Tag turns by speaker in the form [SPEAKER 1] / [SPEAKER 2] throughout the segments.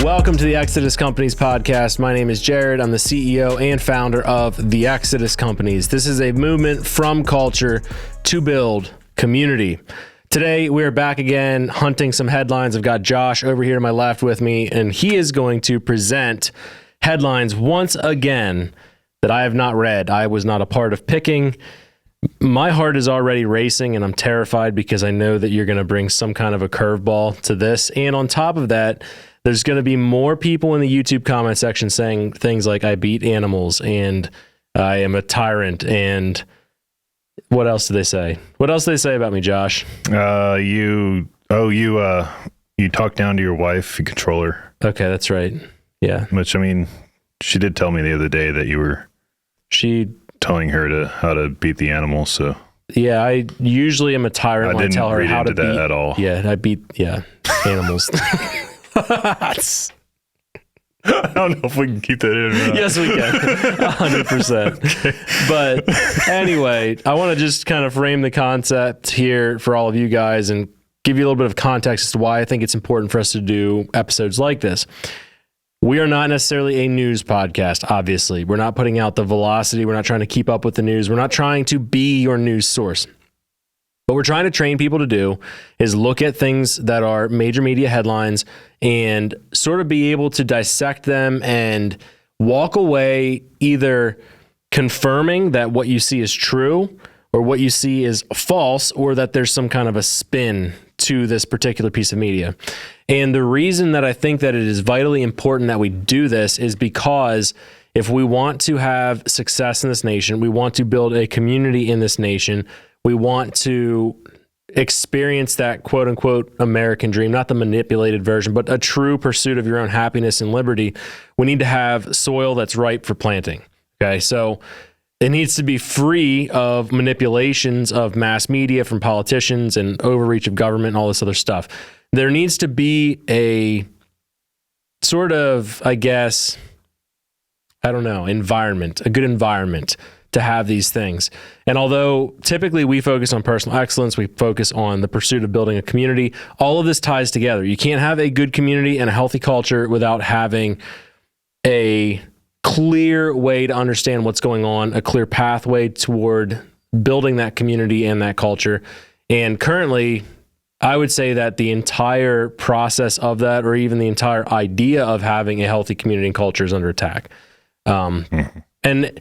[SPEAKER 1] Welcome to the Exodus Companies podcast. My name is Jared. I'm the CEO and founder of the Exodus Companies. This is a movement from culture to build community. Today, we're back again hunting some headlines. I've got Josh over here to my left with me, and he is going to present headlines once again that I have not read. I was not a part of picking. My heart is already racing, and I'm terrified because I know that you're going to bring some kind of a curveball to this. And on top of that, there's going to be more people in the YouTube comment section saying things like, I beat animals, and I am a tyrant, and what else do they say? What else do they say about me, Josh?
[SPEAKER 2] You talk down to your wife, you control her.
[SPEAKER 1] Okay, that's right. Yeah.
[SPEAKER 2] Which, I mean, she did tell me the other day that you were telling her how to beat the animals, so.
[SPEAKER 1] Yeah, I usually am a tyrant when I tell her how to beat.
[SPEAKER 2] That at all.
[SPEAKER 1] Yeah, I beat, animals.
[SPEAKER 2] I don't know if we can keep that in or not.
[SPEAKER 1] Yes, we can. 100%. Okay. But anyway, I want to just kind of frame the concept here for all of you guys and give you a little bit of context as to why I think it's important for us to do episodes like this. We are not necessarily a news podcast, obviously. We're not putting out the velocity. We're not trying to keep up with the news. We're not trying to be your news source. What we're trying to train people to do is look at things that are major media headlines and sort of be able to dissect them and walk away either confirming that what you see is true or what you see is false, or that there's some kind of a spin to this particular piece of media. And the reason that I think that it is vitally important that we do this is because if we want to have success in this nation, we want to build a community in this nation, we want to experience that quote unquote American dream, not the manipulated version, but a true pursuit of your own happiness and liberty, we need to have soil that's ripe for planting. Okay. So it needs to be free of manipulations of mass media from politicians and overreach of government and all this other stuff. There needs to be a sort of, environment, a good environment to have these things. And although typically we focus on personal excellence, we focus on the pursuit of building a community, all of this ties together. You can't have a good community and a healthy culture without having a clear way to understand what's going on, a clear pathway toward building that community and that culture. And currently, I would say that the entire process of that, or even the entire idea of having a healthy community and culture, is under attack. And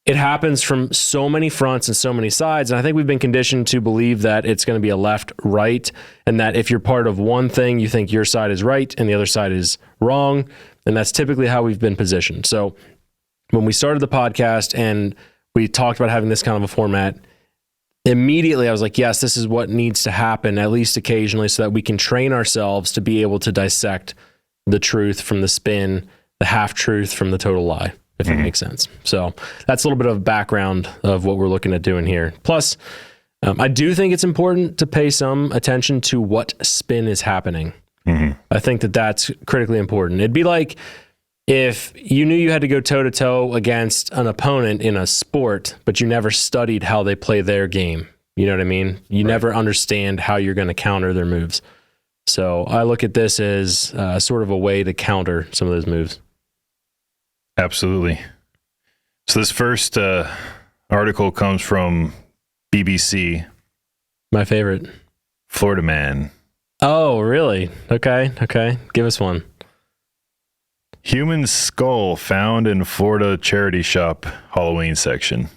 [SPEAKER 1] it happens from so many fronts and so many sides. And I think we've been conditioned to believe that it's going to be a left, right, and that if you're part of one thing, you think your side is right and the other side is wrong. And that's typically how we've been positioned. So when we started the podcast and we talked about having this kind of a format, immediately I was like, yes, this is what needs to happen, at least occasionally, so that we can train ourselves to be able to dissect the truth from the spin, the half-truth from the total lie, if it makes sense. So that's a little bit of background of what we're looking at doing here. Plus, I do think it's important to pay some attention to what spin is happening. I think that that's critically important. It'd be like if you knew you had to go toe-to-toe against an opponent in a sport, but you never studied how they play their game. You know what I mean? You never understand how you're going to counter their moves. So I look at this as sort of a way to counter some of those moves.
[SPEAKER 2] Absolutely. So this first article comes from BBC.
[SPEAKER 1] My favorite.
[SPEAKER 2] Florida man.
[SPEAKER 1] Oh, really? Okay. Give us one.
[SPEAKER 2] Human skull found in Florida charity shop Holloween section.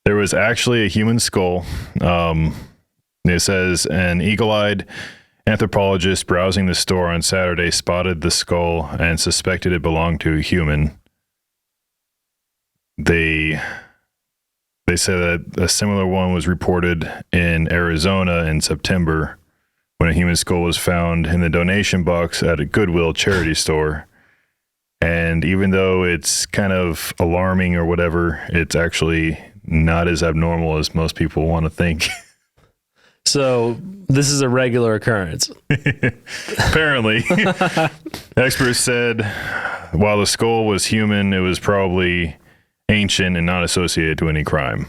[SPEAKER 2] There was actually a human skull. It says an eagle-eyed anthropologist browsing the store on Saturday spotted the skull and suspected it belonged to a human. They said that a similar one was reported in Arizona in September when a human skull was found in the donation box at a Goodwill charity store. And even though it's kind of alarming or whatever, it's actually not as abnormal as most people want to think.
[SPEAKER 1] So this is a regular occurrence.
[SPEAKER 2] Apparently. Experts said while the skull was human, it was probably ancient and not associated to any crime.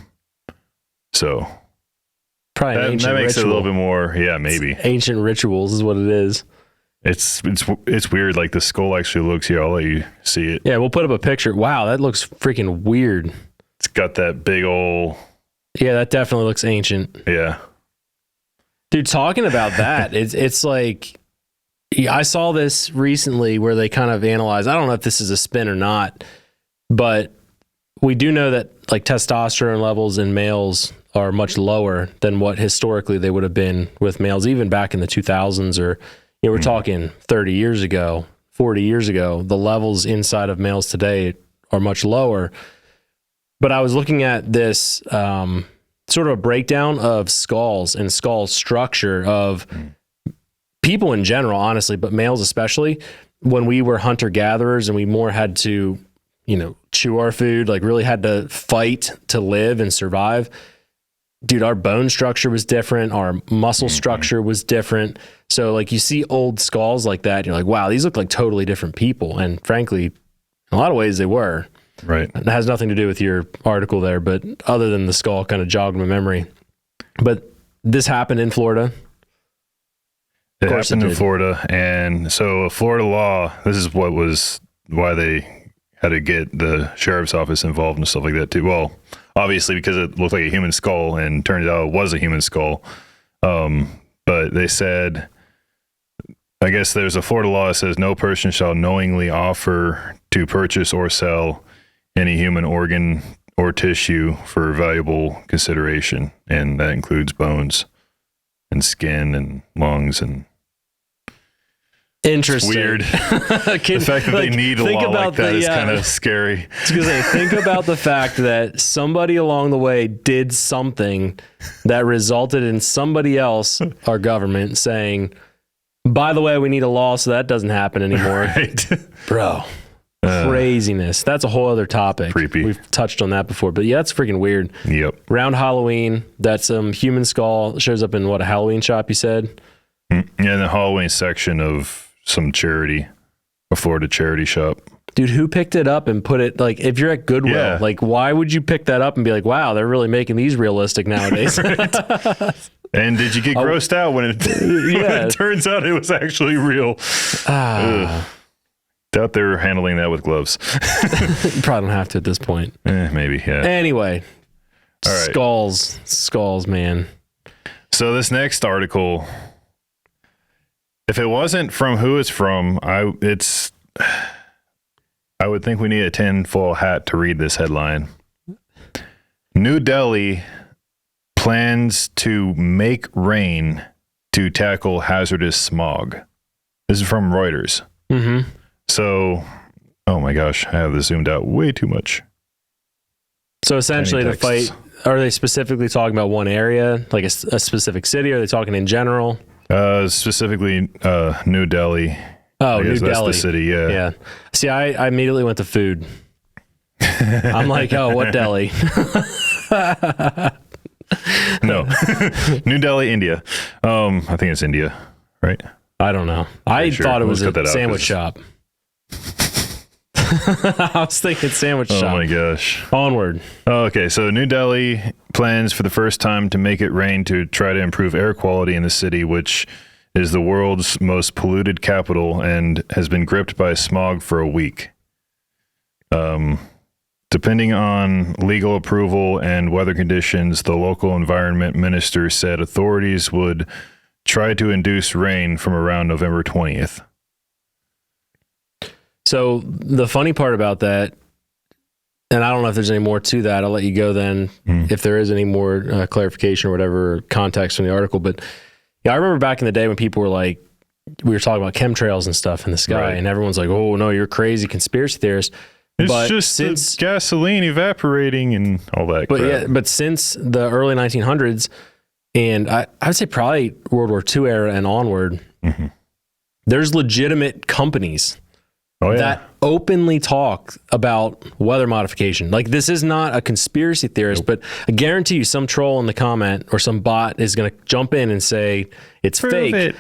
[SPEAKER 2] So
[SPEAKER 1] probably
[SPEAKER 2] that makes it a little bit more, maybe.
[SPEAKER 1] It's ancient rituals is what it is.
[SPEAKER 2] It's weird. Like the skull actually looks here. I'll let you see it.
[SPEAKER 1] Yeah, we'll put up a picture. Wow, that looks freaking weird.
[SPEAKER 2] It's got that big old.
[SPEAKER 1] Yeah, that definitely looks ancient.
[SPEAKER 2] Yeah.
[SPEAKER 1] Dude, talking about that, it's like, I saw this recently where they kind of analyze, I don't know if this is a spin or not, but we do know that like testosterone levels in males are much lower than what historically they would have been with males, even back in the 2000s, or, you know, we're talking 30 years ago, 40 years ago. The levels inside of males today are much lower. But I was looking at this sort of a breakdown of skulls and skull structure of people in general, honestly, but males especially. When we were hunter-gatherers and we more had to, you know, chew our food, like really had to fight to live and survive. Dude, our bone structure was different. Our muscle structure was different. So like you see old skulls like that, you're like, wow, these look like totally different people. And frankly, in a lot of ways they were.
[SPEAKER 2] Right.
[SPEAKER 1] It has nothing to do with your article there, but other than the skull kind of jogged my memory. But this happened in Florida.
[SPEAKER 2] It happened in Florida. And so Florida law, this is why they had to get the sheriff's office involved and stuff like that too. Well, obviously because it looked like a human skull and turned out it was a human skull. But they said, I guess there's a Florida law that says no person shall knowingly offer to purchase or sell any human organ or tissue for valuable consideration. And that includes bones and skin and lungs and
[SPEAKER 1] interesting.
[SPEAKER 2] Weird. The fact that they need a law like that is kind of scary.
[SPEAKER 1] I was gonna say, think about the fact that somebody along the way did something that resulted in somebody else, our government, saying, by the way, we need a law so that doesn't happen anymore.
[SPEAKER 2] Right.
[SPEAKER 1] Bro. Craziness. That's a whole other topic.
[SPEAKER 2] Creepy.
[SPEAKER 1] We've touched on that before, but yeah, that's freaking weird.
[SPEAKER 2] Yep.
[SPEAKER 1] Around Halloween, that some human skull shows up in what, a Halloween shop, you said?
[SPEAKER 2] Yeah, in the Halloween section of some charity, a Florida charity shop.
[SPEAKER 1] Dude, who picked it up and put it, like, if you're at Goodwill, like, why would you pick that up and be like, wow, they're really making these realistic nowadays?
[SPEAKER 2] And did you get grossed out when it turns out it was actually real? Doubt they're handling that with gloves.
[SPEAKER 1] You probably don't have to at this point.
[SPEAKER 2] Maybe, yeah.
[SPEAKER 1] Anyway,
[SPEAKER 2] all right.
[SPEAKER 1] Skulls, man.
[SPEAKER 2] So this next article, if it wasn't from who it's from, I would think we need a tinfoil hat to read this headline. New Delhi plans to make rain to tackle hazardous smog. This is from Reuters.
[SPEAKER 1] Mm-hmm.
[SPEAKER 2] So, oh my gosh, I have this zoomed out way too much.
[SPEAKER 1] So essentially to fight, are they specifically talking about one area, like a specific city? Or are they talking in general?
[SPEAKER 2] Specifically New Delhi.
[SPEAKER 1] Oh, New
[SPEAKER 2] that's
[SPEAKER 1] Delhi.
[SPEAKER 2] The city, yeah.
[SPEAKER 1] Yeah. See, I immediately went to food. I'm like, oh, what Delhi?
[SPEAKER 2] No. New Delhi, India. I think it's India, right?
[SPEAKER 1] I don't know. I thought it was a sandwich shop. I was thinking sandwich shop.
[SPEAKER 2] Oh my gosh.
[SPEAKER 1] Onward.
[SPEAKER 2] Oh, okay, so New Delhi plans for the first time to make it rain to try to improve air quality in the city, which is the world's most polluted capital and has been gripped by smog for a week. Depending on legal approval and weather conditions, the local environment minister said authorities would try to induce rain from around November 20th.
[SPEAKER 1] So the funny part about that, and I don't know if there's any more to that, I'll let you go then if there is any more clarification or whatever context from the article. But yeah, I remember back in the day when people were like, we were talking about chemtrails and stuff in the sky, and everyone's like, oh no, you're crazy conspiracy theorist.
[SPEAKER 2] It's just the gasoline evaporating and all that crap.
[SPEAKER 1] Yeah, but since the early 1900s, and I would say probably World War II era and onward, there's legitimate companies that openly talk about weather modification. Like, this is not a conspiracy theorist, but I guarantee you some troll in the comment or some bot is going to jump in and say it's fake.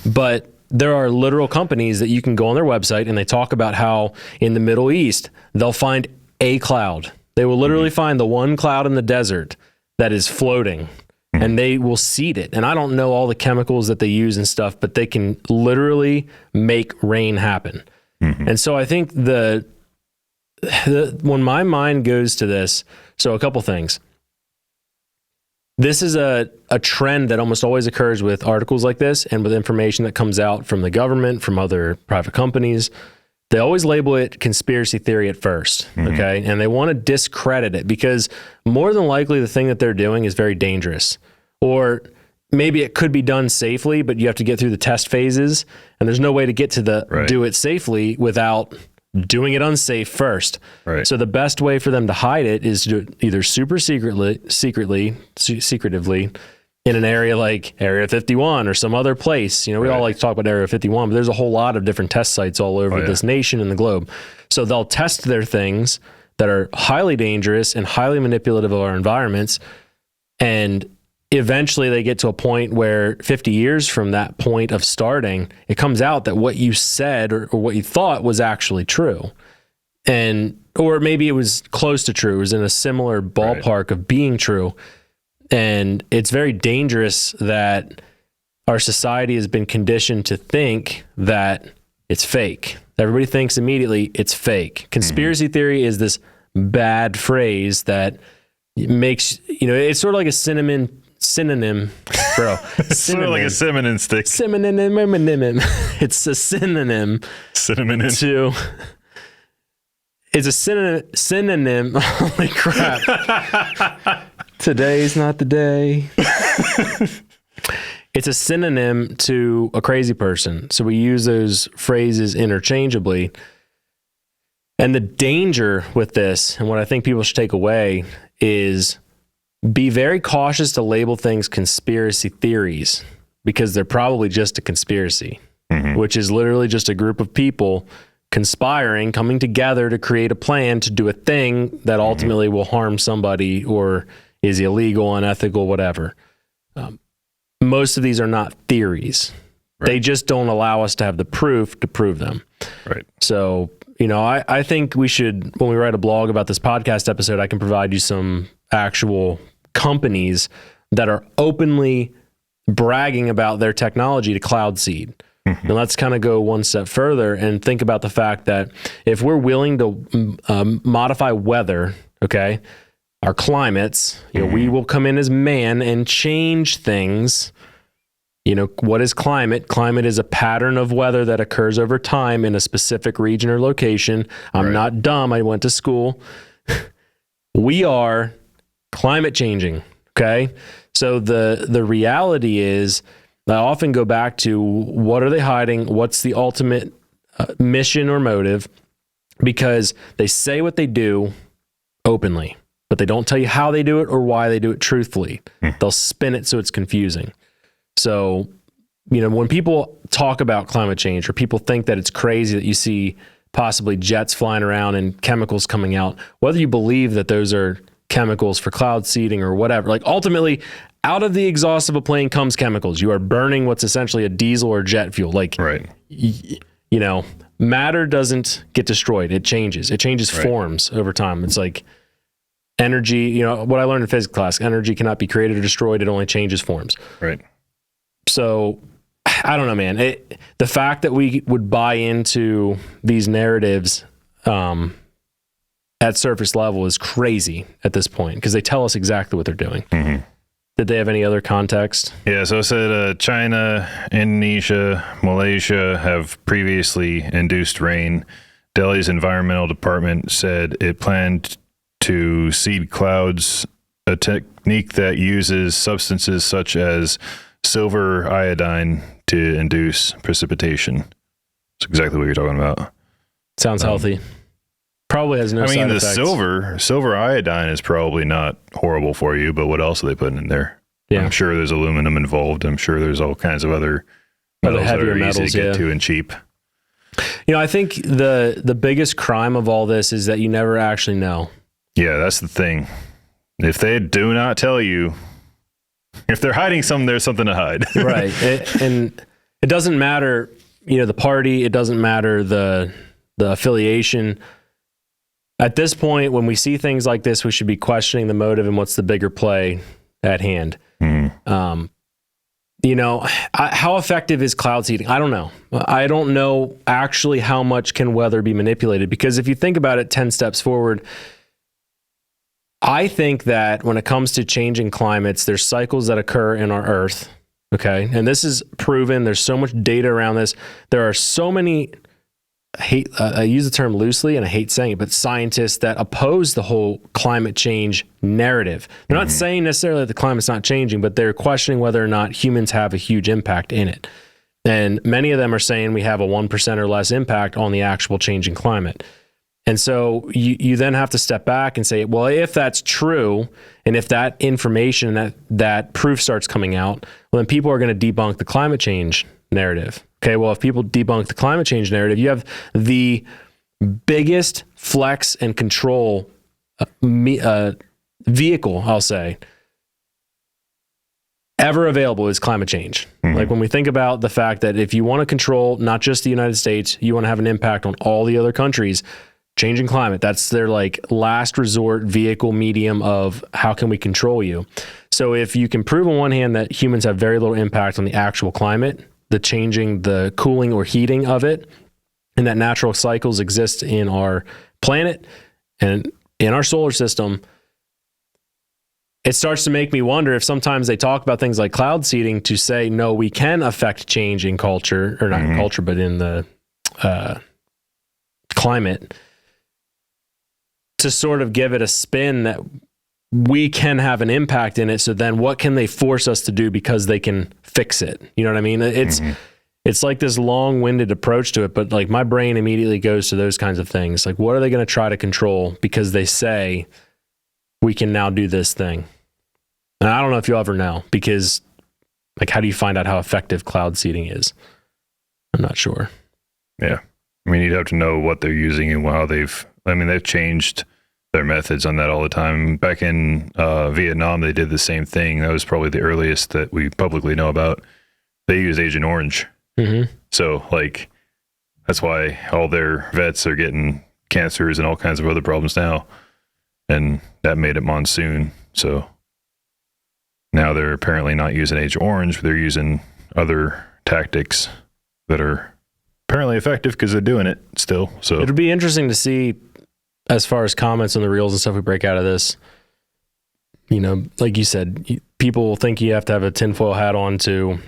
[SPEAKER 1] But there are literal companies that you can go on their website and they talk about how in the Middle East, they'll find a cloud. They will literally find the one cloud in the desert that is floating. and they will seed it. And I don't know all the chemicals that they use and stuff, but they can literally make rain happen. And so I think when my mind goes to this, so a couple things. This is a trend that almost always occurs with articles like this and with information that comes out from the government, from other private companies. They always label it conspiracy theory at first, okay? And they want to discredit it because more than likely the thing that they're doing is very dangerous. Or maybe it could be done safely, but you have to get through the test phases, and there's no way to get to the do it safely without doing it unsafe first.
[SPEAKER 2] Right.
[SPEAKER 1] So the best way for them to hide it is to do it either super secretively in an area like Area 51 or some other place. You know, we all like to talk about Area 51, but there's a whole lot of different test sites all over this nation and the globe. So they'll test their things that are highly dangerous and highly manipulative of our environments. And eventually they get to a point where 50 years from that point of starting, it comes out that what you said or what you thought was actually true. Or maybe it was close to true. It was in a similar ballpark of being true. And it's very dangerous that our society has been conditioned to think that it's fake. Everybody thinks immediately it's fake. Conspiracy theory is this bad phrase that makes, it's sort of like a synonym, bro.
[SPEAKER 2] It's sort of like a cinnamon stick.
[SPEAKER 1] Synonym. It's a synonym.
[SPEAKER 2] Cinnamon
[SPEAKER 1] to. It's a synonym. Holy crap. Today's not the day. It's a synonym to a crazy person. So we use those phrases interchangeably. And the danger with this, and what I think people should take away, is be very cautious to label things conspiracy theories, because they're probably just a conspiracy, which is literally just a group of people conspiring, coming together to create a plan to do a thing that ultimately will harm somebody or is illegal, unethical, whatever. Most of these are not theories. They just don't allow us to have the proof to prove them.
[SPEAKER 2] Right.
[SPEAKER 1] So, I think we should, when we write a blog about this podcast episode, I can provide you some actual companies that are openly bragging about their technology to cloud seed. And let's kind of go one step further and think about the fact that if we're willing to modify weather, okay, our climates, we will come in as man and change things. What is climate? Climate is a pattern of weather that occurs over time in a specific region or location. I'm not dumb. I went to school. We are climate changing. Okay. So the reality is, I often go back to what are they hiding? What's the ultimate mission or motive? Because they say what they do openly, but they don't tell you how they do it or why they do it truthfully. They'll spin it so it's confusing. So, when people talk about climate change, or people think that it's crazy that you see possibly jets flying around and chemicals coming out, whether you believe that those are chemicals for cloud seeding or whatever, like ultimately out of the exhaust of a plane comes chemicals. You are burning what's essentially a diesel or jet fuel. Like, matter doesn't get destroyed. It changes. It changes forms over time. It's like energy, what I learned in physics class, energy cannot be created or destroyed. It only changes forms.
[SPEAKER 2] Right.
[SPEAKER 1] So I don't know, man. The fact that we would buy into these narratives at surface level is crazy at this point, because they tell us exactly what they're doing. Did they have any other context?
[SPEAKER 2] Yeah, so it said China, Indonesia, Malaysia have previously induced rain. Delhi's environmental department said it planned to seed clouds, a technique that uses substances such as silver iodine to induce precipitation. That's exactly what you're talking about.
[SPEAKER 1] Sounds healthy. Probably has no side effects.
[SPEAKER 2] silver iodine is probably not horrible for you, but what else are they putting in there?
[SPEAKER 1] Yeah.
[SPEAKER 2] I'm sure there's aluminum involved. I'm sure there's all kinds of other metals that are easy to get to and cheap.
[SPEAKER 1] I think the biggest crime of all this is that you never actually know.
[SPEAKER 2] Yeah, that's the thing. If they do not tell you, if they're hiding something, there's something to hide.
[SPEAKER 1] Right. And it doesn't matter, the party. It doesn't matter the affiliation. At this point, when we see things like this, we should be questioning the motive and what's the bigger play at hand. You know, how effective is cloud seeding? I don't know. I don't know actually how much can weather be manipulated, because if you think about it 10 steps forward, I think that when it comes to changing climates, there's cycles that occur in our Earth, okay? And this is proven. There's so much data around this. There are so many, I use the term loosely and I hate saying it, but scientists that oppose the whole climate change narrative. They're not saying necessarily that the climate's not changing, but they're questioning whether or not humans have a huge impact in it. And many of them are saying we have a 1% or less impact on the actual changing climate. And so you then have to step back and say, well, if that's true, and if that information, that proof starts coming out, well, then people are going to debunk the climate change narrative. Okay, well, if people debunk the climate change narrative, you have the biggest flex and control vehicle, I'll say, ever available is climate change. Like when we think about the fact that if you want to control not just the United States, you want to have an impact on all the other countries, changing climate, that's their like last resort vehicle medium of how can we control you. So if you can prove on one hand that humans have very little impact on the actual climate, the changing, the cooling or heating of it, and that natural cycles exist in our planet and in our solar system, it starts to make me wonder if sometimes they talk about things like cloud seeding to say, no, we can affect change in culture, or not in culture, but in the climate, to sort of give it a spin that we can have an impact in it. So then what can they force us to do because they can fix it? You know what I mean? It's like this long-winded approach to it, but like my brain immediately goes to those kinds of things. Like, what are they going to try to control because they say we can now do this thing? And I don't know if you'll ever know, because like, how do you find out how effective cloud seeding is? I'm not sure.
[SPEAKER 2] Yeah. I mean, you'd have to know what they're using and how they've changed their methods on that all the time. Back in Vietnam, they did the same thing. That was probably the earliest that we publicly know about. They used Agent Orange. So like, that's why all their vets are getting cancers and all kinds of other problems now. And that made it monsoon. So now they're apparently not using Agent Orange, but they're using other tactics that are apparently effective because they're doing it still. So
[SPEAKER 1] it'll be interesting to see, as far as comments on the reels and stuff we break out of this. You know, like you said, people think you have to have a tinfoil hat on to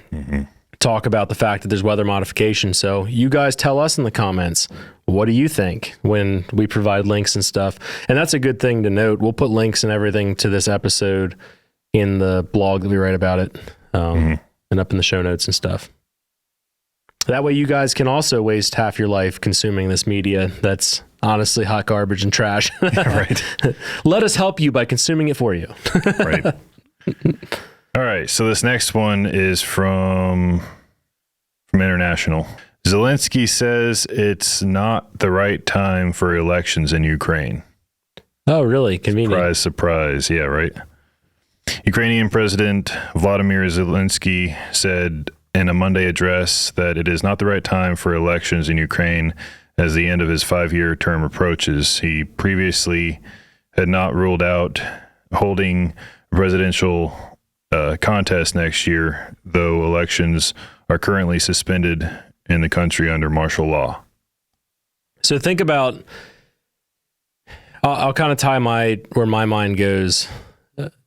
[SPEAKER 1] talk about the fact that there's weather modification. So you guys tell us in the comments, what do you think when we provide links and stuff? And that's a good thing to note. We'll put links and everything to this episode in the blog that we write about it, and up in the show notes and stuff. That way you guys can also waste half your life consuming this media that's honestly hot garbage and trash.
[SPEAKER 2] Right.
[SPEAKER 1] Let us help you by consuming it for you.
[SPEAKER 2] Right. All right. So this next one is from International. Zelensky says it's not the right time for elections in Ukraine.
[SPEAKER 1] Oh, really? Convenient.
[SPEAKER 2] Surprise, surprise. Yeah, right. Ukrainian President Vladimir Zelensky said in a Monday address that it is not the right time for elections in Ukraine as the end of his 5-year term approaches. He previously had not ruled out holding a presidential contest next year, though elections are currently suspended in the country under martial law.
[SPEAKER 1] So think about, I'll kind of tie where my mind goes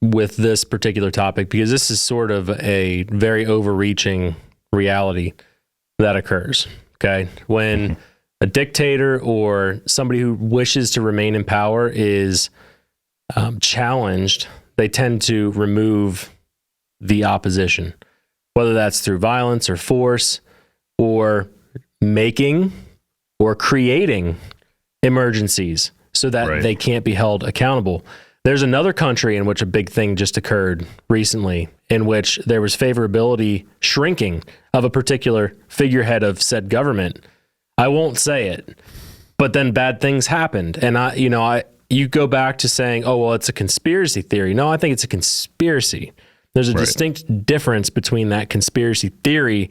[SPEAKER 1] with this particular topic, because this is sort of a very overreaching reality that occurs. Okay. When a dictator or somebody who wishes to remain in power is challenged, they tend to remove the opposition, whether that's through violence or force or making or creating emergencies so that they can't be held accountable. There's another country in which a big thing just occurred recently, in which there was favorability shrinking of a particular figurehead of said government. I won't say it, but then bad things happened. And you go back to saying, oh, well, it's a conspiracy theory. No, I think it's a conspiracy. There's a distinct difference between that conspiracy theory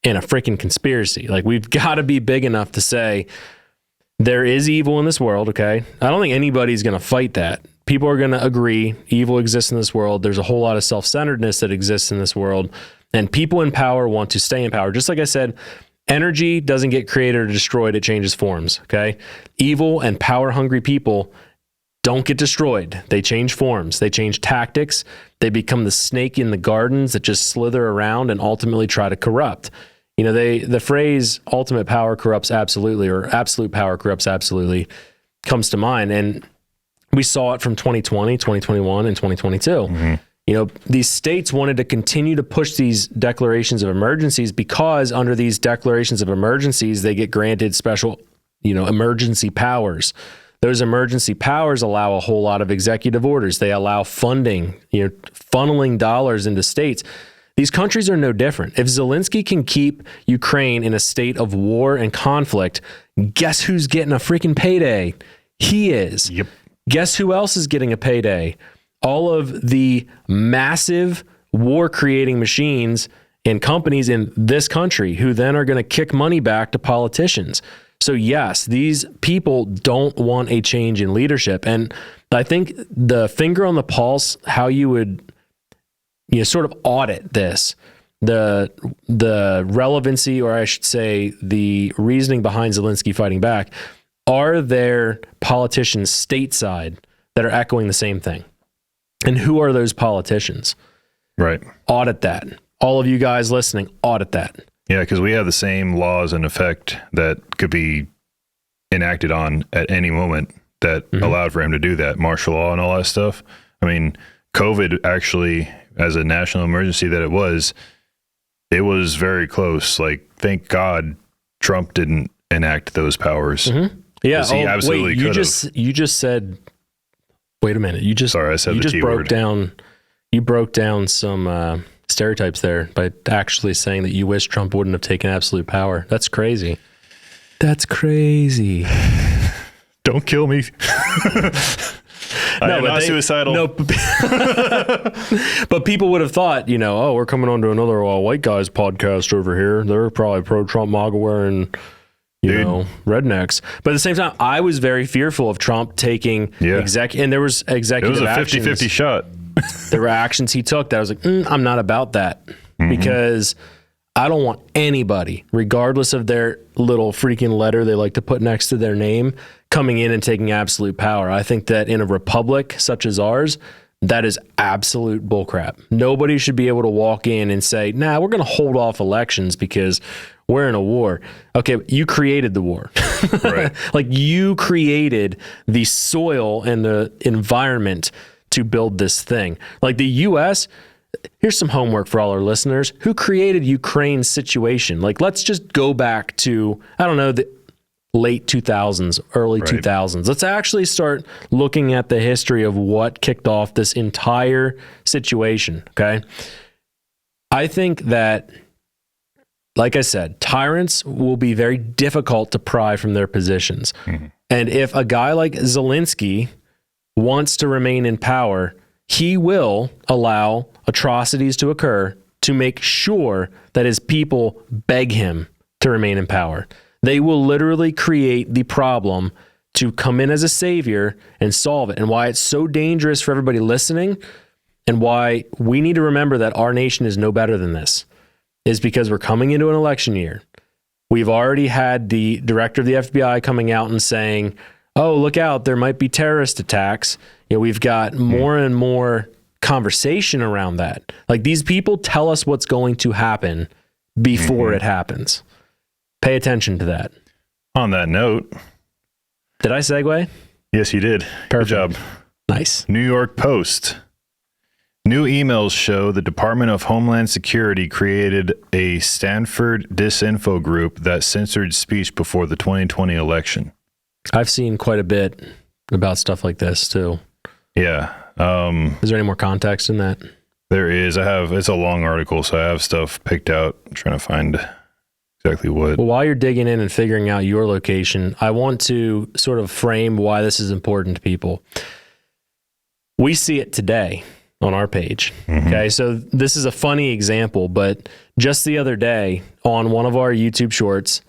[SPEAKER 1] and a freaking conspiracy. Like, we've got to be big enough to say there is evil in this world. Okay. I don't think anybody's going to fight that. people are going to agree evil exists in this world. There's a whole lot of self-centeredness that exists in this world, and people in power want to stay in power. Just like I said, energy doesn't get created or destroyed. It changes forms. Okay. Evil and power hungry people don't get destroyed. They change forms. They change tactics. They become the snake in the gardens that just slither around and ultimately try to corrupt. You know, the phrase ultimate power corrupts absolutely, or absolute power corrupts absolutely, comes to mind. And we saw it from 2020, 2021, and 2022. Mm-hmm. You know, these states wanted to continue to push these declarations of emergencies because under these declarations of emergencies, they get granted special, emergency powers. Those emergency powers allow a whole lot of executive orders. They allow funding, funneling dollars into states. These countries are no different. If Zelensky can keep Ukraine in a state of war and conflict, guess who's getting a freaking payday? He is.
[SPEAKER 2] Yep.
[SPEAKER 1] Guess who else is getting a payday? All of the massive war-creating machines and companies in this country who then are going to kick money back to politicians. So yes, these people don't want a change in leadership. And I think the finger on the pulse, how you would sort of audit this, the relevancy, or I should say the reasoning behind Zelensky fighting back, are there politicians stateside that are echoing the same thing? And who are those politicians?
[SPEAKER 2] Right.
[SPEAKER 1] Audit that. All of you guys listening, audit that.
[SPEAKER 2] Yeah, because we have the same laws in effect that could be enacted on at any moment that allowed for him to do that, martial law and all that stuff. I mean, COVID actually, as a national emergency that it was very close. Like, thank God Trump didn't enact those powers.
[SPEAKER 1] Mm-hmm. Yeah,
[SPEAKER 2] he absolutely could have.
[SPEAKER 1] You just said, wait a minute.
[SPEAKER 2] Sorry, I said the T word.
[SPEAKER 1] You broke down some stereotypes there by actually saying that you wish Trump wouldn't have taken absolute power. That's crazy. That's crazy.
[SPEAKER 2] Don't kill me. I am not suicidal.
[SPEAKER 1] No, but people would have thought, we're coming on to another white guys podcast over here. They're probably pro-Trump MAGA wearing, rednecks. But at the same time, I was very fearful of Trump taking and there was executive actions.
[SPEAKER 2] It was a 50-50 shot.
[SPEAKER 1] There were actions he took that I was like, I'm not about that, because I don't want anybody, regardless of their little freaking letter they like to put next to their name, coming in and taking absolute power. I think that in a republic such as ours, that is absolute bullcrap. Nobody should be able to walk in and say, we're going to hold off elections because we're in a war. Okay, you created the war. Right. Like, you created the soil and the environment to build this thing. Like the U.S., here's some homework for all our listeners. Who created Ukraine's situation? Like, let's just go back to, the late 2000s, early 2000s. Let's actually start looking at the history of what kicked off this entire situation, okay? I think that, like I said, tyrants will be very difficult to pry from their positions. Mm-hmm. And if a guy like Zelensky wants to remain in power, he will allow atrocities to occur to make sure that his people beg him to remain in power. They will literally create the problem to come in as a savior and solve it. And why it's so dangerous for everybody listening, and why we need to remember that our nation is no better than this, is because we're coming into an election year. We've already had the director of the FBI coming out and saying, oh, look out, there might be terrorist attacks. We've got more and more conversation around that. Like, these people tell us what's going to happen before it happens. Pay attention to that.
[SPEAKER 2] On that note.
[SPEAKER 1] Did I segue?
[SPEAKER 2] Yes, you did.
[SPEAKER 1] Perfect.
[SPEAKER 2] Good job.
[SPEAKER 1] Nice.
[SPEAKER 2] New York Post. New emails show the Department of Homeland Security created a Stanford disinfo group that censored speech before the 2020 election.
[SPEAKER 1] I've seen quite a bit about stuff like this too.
[SPEAKER 2] Yeah.
[SPEAKER 1] Is there any more context in that?
[SPEAKER 2] There is. It's a long article, so I have stuff picked out. I'm trying to find exactly what.
[SPEAKER 1] Well, while you're digging in and figuring out your location, I want to sort of frame why this is important to people. We see it today on our page. Mm-hmm. Okay. So this is a funny example, but just the other day on one of our YouTube shorts,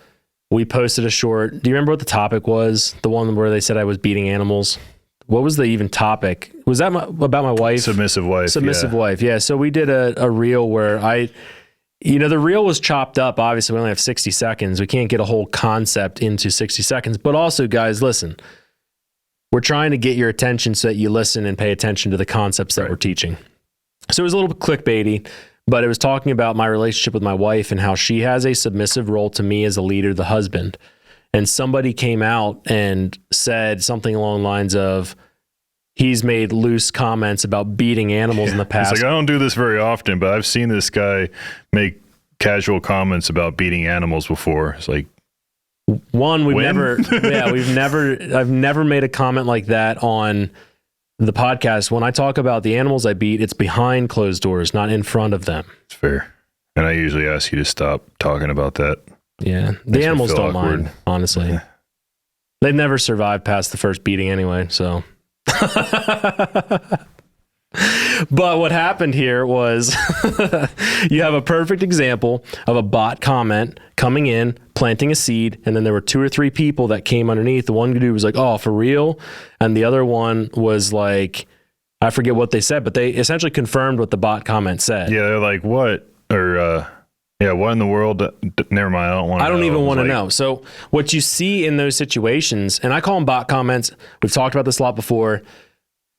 [SPEAKER 1] we posted a short. Do you remember what the topic was? The one where they said I was beating animals? what was the even topic? Was that about my wife?
[SPEAKER 2] Submissive wife.
[SPEAKER 1] Submissive wife. Yeah. So we did a reel where the reel was chopped up. Obviously, we only have 60 seconds. We can't get a whole concept into 60 seconds. But also, guys, listen, we're trying to get your attention so that you listen and pay attention to the concepts that we're teaching. So it was a little bit clickbaity, but it was talking about my relationship with my wife and how she has a submissive role to me as a leader, the husband. And somebody came out and said something along the lines of, he's made loose comments about beating animals in the past.
[SPEAKER 2] It's like, I don't do this very often, but I've seen this guy make casual comments about beating animals before. It's like,
[SPEAKER 1] I've never made a comment like that on the podcast. When I talk about the animals I beat, it's behind closed doors, not in front of them.
[SPEAKER 2] It's fair. And I usually ask you to stop talking about that.
[SPEAKER 1] Yeah. The animals don't mind, honestly. Yeah. They've never survived past the first beating anyway, so. But what happened here was you have a perfect example of a bot comment coming in, planting a seed, and then there were 2 or 3 people that came underneath. The one dude was like, "Oh, for real?" And the other one was like, I forget what they said, but they essentially confirmed what the bot comment said.
[SPEAKER 2] Yeah, they're like, "What?" Or what in the world? Never mind. I don't
[SPEAKER 1] even want to know. So what you see in those situations, and I call them bot comments. We've talked about this a lot before.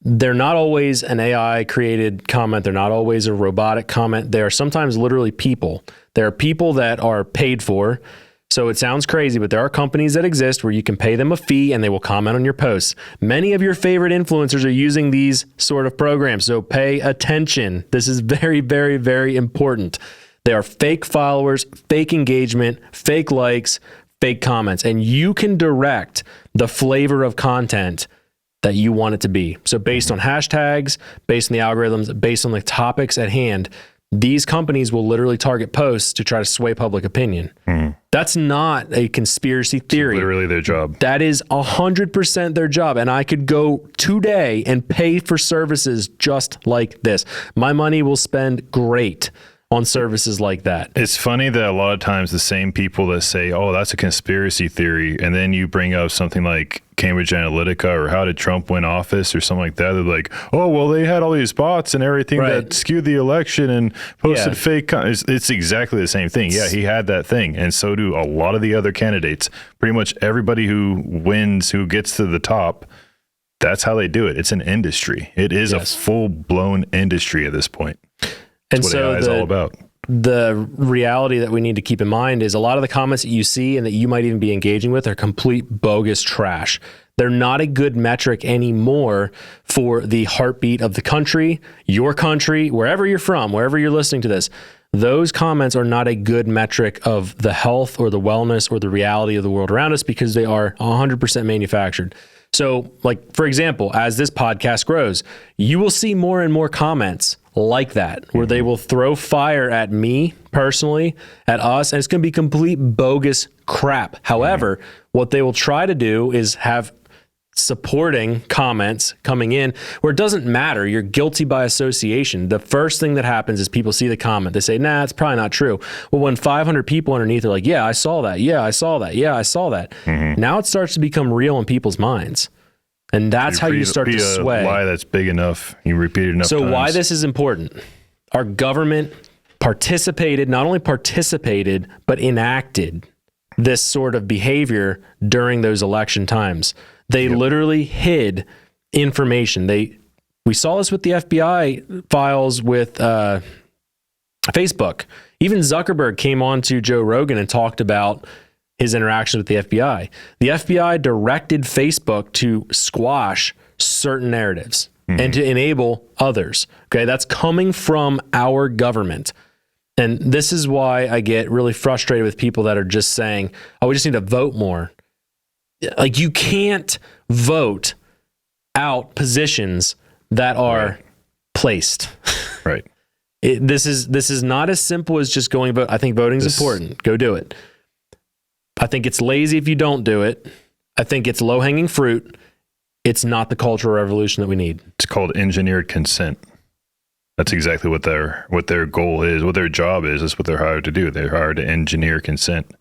[SPEAKER 1] They're not always an AI created comment. They're not always a robotic comment. They are sometimes literally people. There are people that are paid for. So it sounds crazy, but there are companies that exist where you can pay them a fee and they will comment on your posts. Many of your favorite influencers are using these sort of programs. So pay attention. This is very, very, very important. They are fake followers, fake engagement, fake likes, fake comments, and you can direct the flavor of content that you want it to be. So based on hashtags, based on the algorithms, based on the topics at hand, these companies will literally target posts to try to sway public opinion. That's not a conspiracy theory.
[SPEAKER 2] It's literally their job.
[SPEAKER 1] That is 100% their job. And I could go today and pay for services just like this. My money will spend great on services like that.
[SPEAKER 2] It's funny that a lot of times the same people that say, "Oh, that's a conspiracy theory," and then you bring up something like Cambridge Analytica or how did Trump win office or something like that. They're like, "Oh, well, they had all these bots and everything that skewed the election and posted fake." It's exactly the same thing. Yeah, he had that thing, and so do a lot of the other candidates. Pretty much everybody who wins, who gets to the top, that's how they do it. It's an industry. It is a full-blown industry at this point.
[SPEAKER 1] And
[SPEAKER 2] what
[SPEAKER 1] so
[SPEAKER 2] AI is all about.
[SPEAKER 1] The reality that we need to keep in mind is a lot of the comments that you see and that you might even be engaging with are complete bogus trash. They're not a good metric anymore for the heartbeat of the country, your country, wherever you're from, wherever you're listening to this. Those comments are not a good metric of the health or the wellness or the reality of the world around us because they are 100% manufactured. So, like, for example, as this podcast grows, you will see more and more comments like that, where they will throw fire at me personally, at us, and it's going to be complete bogus crap. However, what they will try to do is have supporting comments coming in where it doesn't matter. You're guilty by association. The first thing that happens is people see the comment. They say, "Nah, it's probably not true." Well, when 500 people underneath are like, "Yeah, I saw that. Yeah, I saw that. Yeah, I saw that." Now it starts to become real in people's minds. And that's how you start to sway.
[SPEAKER 2] A lie that's big enough. You repeat it enough times.
[SPEAKER 1] So why this is important. Our government not only participated, but enacted this sort of behavior during those election times. They literally hid information. We saw this with the FBI files with Facebook. Even Zuckerberg came on to Joe Rogan and talked about his interactions with the FBI. The FBI directed Facebook to squash certain narratives and to enable others. Okay, that's coming from our government. And this is why I get really frustrated with people that are just saying, "Oh, we just need to vote more." Like, you can't vote out positions that are placed.
[SPEAKER 2] Right.
[SPEAKER 1] This is not as simple as just going vote. I think voting is important. Go do it. I think it's lazy if you don't do it. I think it's low-hanging fruit. It's not the cultural revolution that we need.
[SPEAKER 2] It's called engineered consent. That's exactly what their goal is, what their job is. That's what they're hired to do. They're hired to engineer consent.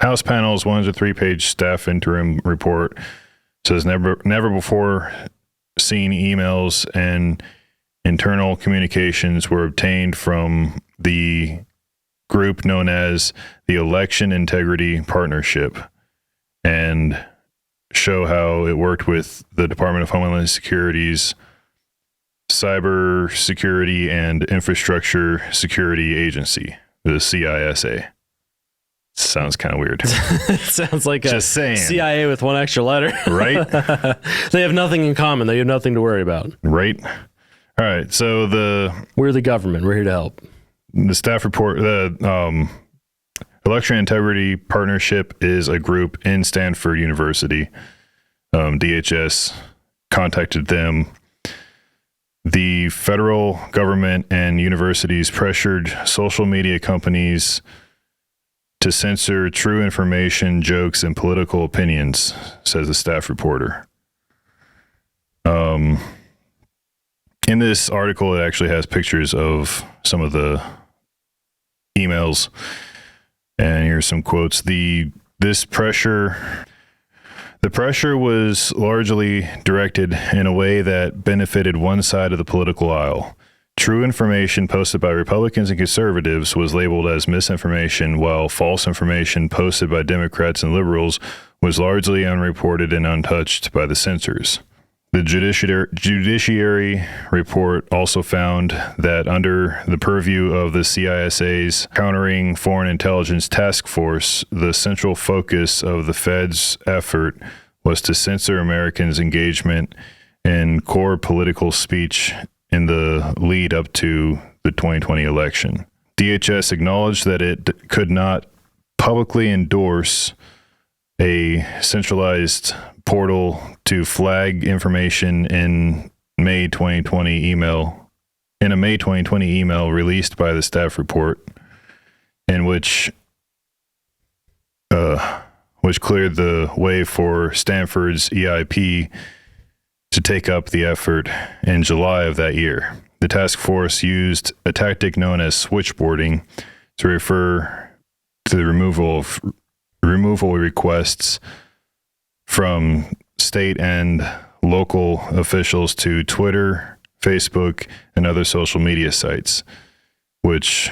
[SPEAKER 2] House panel's 103-page staff interim report says never before seen emails and internal communications were obtained from the group known as the Election Integrity Partnership, and show how it worked with the Department of Homeland Security's Cyber Security and Infrastructure Security Agency, the CISA. Sounds kind of weird.
[SPEAKER 1] It sounds like
[SPEAKER 2] Just saying.
[SPEAKER 1] CIA with one extra letter.
[SPEAKER 2] Right?
[SPEAKER 1] They have nothing in common. They have nothing to worry about.
[SPEAKER 2] Right. All right. So
[SPEAKER 1] we're the government. We're here to help.
[SPEAKER 2] The staff report, the Election Integrity Partnership is a group in Stanford University. DHS contacted them. The federal government and universities pressured social media companies to censor true information, jokes, and political opinions, says the staff reporter. In this article, it actually has pictures of some of the emails, and here's some quotes. The pressure was largely directed in a way that benefited one side of the political aisle. True information posted by Republicans and conservatives was labeled as misinformation, while false information posted by Democrats and liberals was largely unreported and untouched by the censors. The judiciary report also found that under the purview of the CISA's Countering Foreign Intelligence Task Force, the central focus of the Fed's effort was to censor Americans' engagement in core political speech in the lead up to the 2020 election. DHS acknowledged that it could not publicly endorse a centralized portal to flag information in a May 2020 email released by the staff report, in which cleared the way for Stanford's EIP to take up the effort in July of that year. The task force used a tactic known as switchboarding to refer to the removal requests from state and local officials to Twitter, Facebook, and other social media sites, which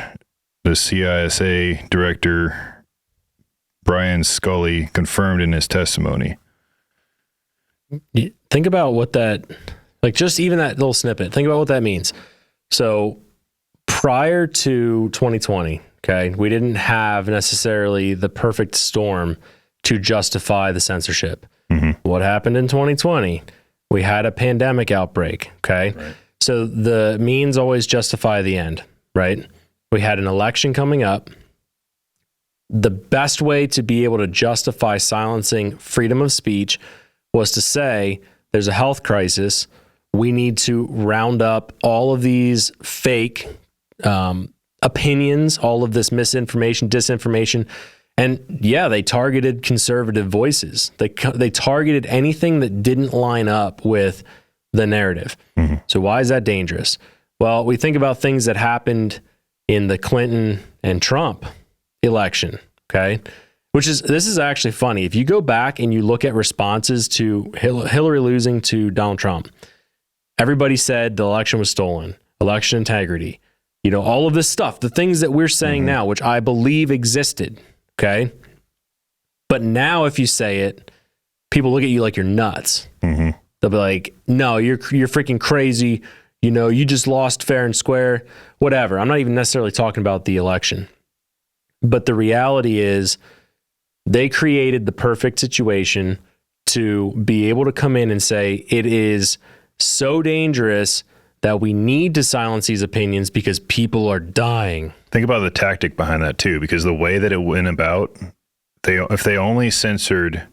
[SPEAKER 2] the CISA director Brian Scully confirmed in his testimony.
[SPEAKER 1] Think about what that, like just even that little snippet, think about what that means. So prior to 2020, okay, we didn't have necessarily the perfect storm to justify the censorship. Mm-hmm. What happened in 2020? We had a pandemic outbreak, okay? Right. So the means always justify the end, right? We had an election coming up. The best way to be able to justify silencing freedom of speech was to say, there's a health crisis. We need to round up all of these fake opinions, all of this misinformation, disinformation. And yeah, they targeted conservative voices. They targeted anything that didn't line up with the narrative. Mm-hmm. So why is that dangerous? Well, we think about things that happened in the Clinton and Trump election, okay? This is actually funny. If you go back and you look at responses to Hillary losing to Donald Trump, everybody said the election was stolen, election integrity, all of this stuff, the things that we're saying now, which I believe existed, okay? But now if you say it, people look at you like you're nuts. Mm-hmm. They'll be like, no, you're freaking crazy. You just lost fair and square, whatever. I'm not even necessarily talking about the election. But the reality is they created the perfect situation to be able to come in and say it is so dangerous that we need to silence these opinions because people are dying.
[SPEAKER 2] Think about the tactic behind that too, because the way that it went about, if they only censored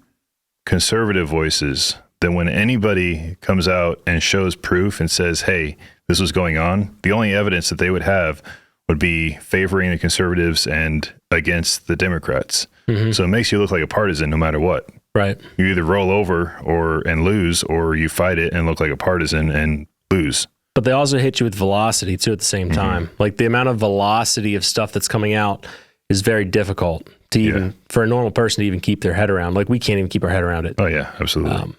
[SPEAKER 2] conservative voices, then when anybody comes out and shows proof and says, hey, this was going on, the only evidence that they would have would be favoring the conservatives and against the Democrats. Mm-hmm. So it makes you look like a partisan no matter what.
[SPEAKER 1] Right.
[SPEAKER 2] You either roll over and lose, or you fight it and look like a partisan and lose.
[SPEAKER 1] But they also hit you with velocity too at the same time. Mm-hmm. Like the amount of velocity of stuff that's coming out is very difficult to for a normal person to even keep their head around. Like we can't even keep our head around it.
[SPEAKER 2] Oh yeah, absolutely.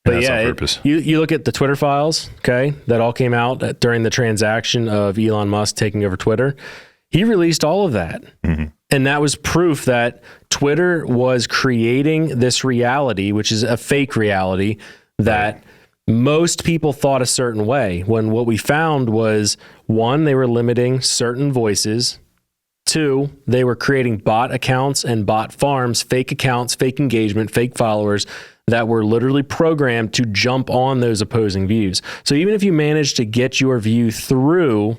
[SPEAKER 1] But
[SPEAKER 2] that's
[SPEAKER 1] yeah,
[SPEAKER 2] on purpose.
[SPEAKER 1] you look at the Twitter files, okay, that all came out during the transaction of Elon Musk taking over Twitter. He released all of that. Mm-hmm. And that was proof that Twitter was creating this reality, which is a fake reality that most people thought a certain way. When what we found was, one, they were limiting certain voices. Two, they were creating bot accounts and bot farms, fake accounts, fake engagement, fake followers that were literally programmed to jump on those opposing views. So even if you managed to get your view through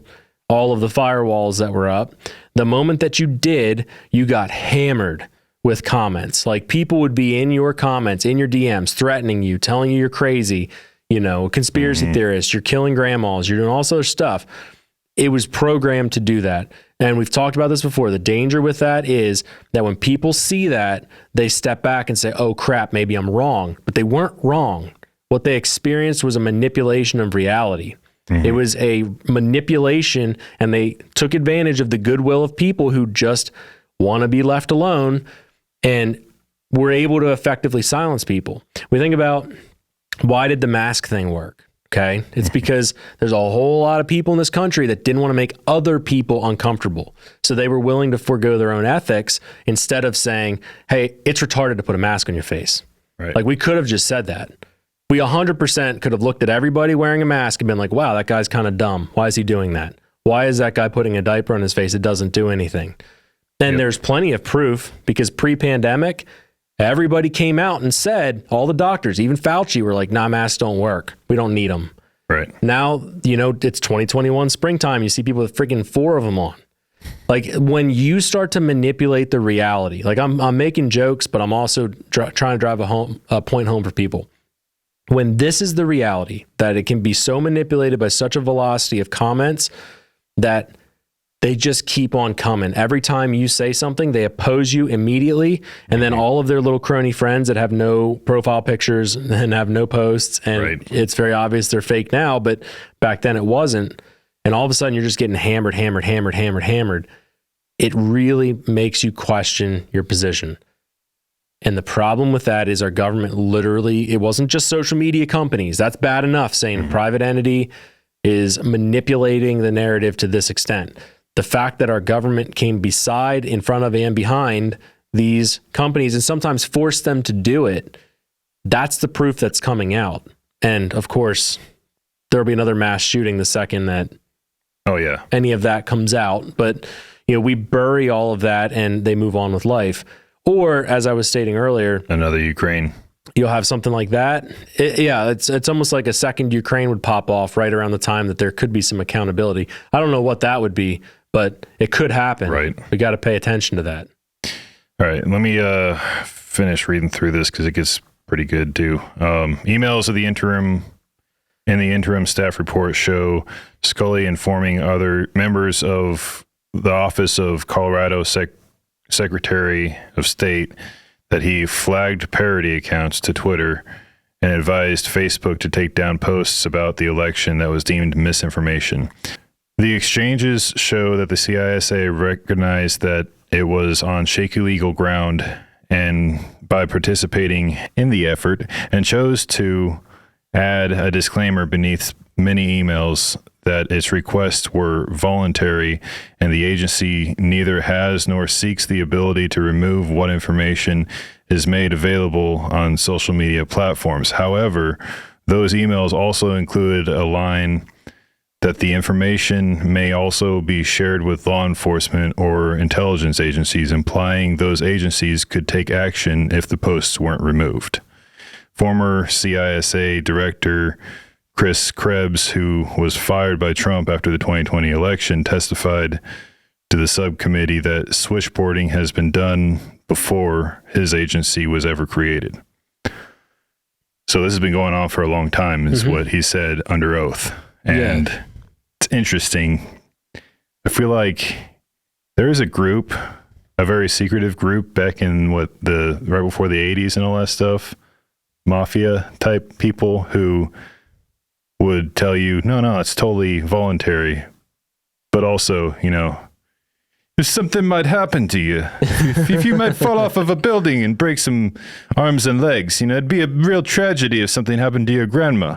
[SPEAKER 1] all of the firewalls that were up, the moment that you did, you got hammered with comments. Like, people would be in your comments, in your DMs, threatening you, telling you you're crazy, conspiracy theorist, you're killing grandmas, you're doing all sorts of stuff. It was programmed to do that. And we've talked about this before. The danger with that is that when people see that, they step back and say, oh crap, maybe I'm wrong. But they weren't wrong. What they experienced was a manipulation of reality. Mm-hmm. It was a manipulation, and they took advantage of the goodwill of people who just want to be left alone, and were able to effectively silence people. We think about, why did the mask thing work? Okay. It's because there's a whole lot of people in this country that didn't want to make other people uncomfortable. So they were willing to forego their own ethics instead of saying, hey, it's retarded to put a mask on your face.
[SPEAKER 2] Right.
[SPEAKER 1] Like, we could have just said that. We 100% could have looked at everybody wearing a mask and been like, wow, that guy's kind of dumb. Why is he doing that? Why is that guy putting a diaper on his face? It doesn't do anything. And there's plenty of proof, because pre-pandemic, everybody came out and said, all the doctors, even Fauci, were like, nah, masks don't work. We don't need them.
[SPEAKER 2] Right.
[SPEAKER 1] Now, it's 2021 springtime. You see people with freaking 4 of them on. Like, when you start to manipulate the reality, like, I'm making jokes, but I'm also trying to drive a point home for people. When this is the reality, that it can be so manipulated by such a velocity of comments that they just keep on coming. Every time you say something, they oppose you immediately. And then all of their little crony friends that have no profile pictures and have no posts. And it's very obvious they're fake now, but back then it wasn't. And all of a sudden you're just getting hammered. It really makes you question your position. And the problem with that is our government literally, it wasn't just social media companies. That's bad enough, saying a private entity is manipulating the narrative to this extent. The fact that our government came beside, in front of, and behind these companies, and sometimes forced them to do it, that's the proof that's coming out. And of course, there'll be another mass shooting the second that any of that comes out. But we bury all of that and they move on with life. Or, as I was stating earlier,
[SPEAKER 2] another Ukraine.
[SPEAKER 1] You'll have something like that. It's almost like a second Ukraine would pop off right around the time that there could be some accountability. I don't know what that would be, but it could happen.
[SPEAKER 2] Right.
[SPEAKER 1] We got to pay attention to that.
[SPEAKER 2] All right. Let me finish reading through this, because it gets pretty good too. Emails of the interim staff report show Scully informing other members of the Office of Colorado Secretary of State that he flagged parody accounts to Twitter and advised Facebook to take down posts about the election that was deemed misinformation. The exchanges show that the CISA recognized that it was on shaky legal ground, and by participating in the effort, and chose to add a disclaimer beneath many emails that its requests were voluntary, and the agency neither has nor seeks the ability to remove what information is made available on social media platforms. However, those emails also included a line that the information may also be shared with law enforcement or intelligence agencies, implying those agencies could take action if the posts weren't removed. Former CISA Director Chris Krebs, who was fired by Trump after the 2020 election, testified to the subcommittee that switchboarding has been done before his agency was ever created. So this has been going on for a long time, is what he said under oath. And it's interesting. I feel like there is a group, a very secretive group back in right before the 80s and all that stuff, mafia type people who would tell you, no, it's totally voluntary. But also, if something might happen to you, if you might fall off of a building and break some arms and legs, it'd be a real tragedy if something happened to your grandma.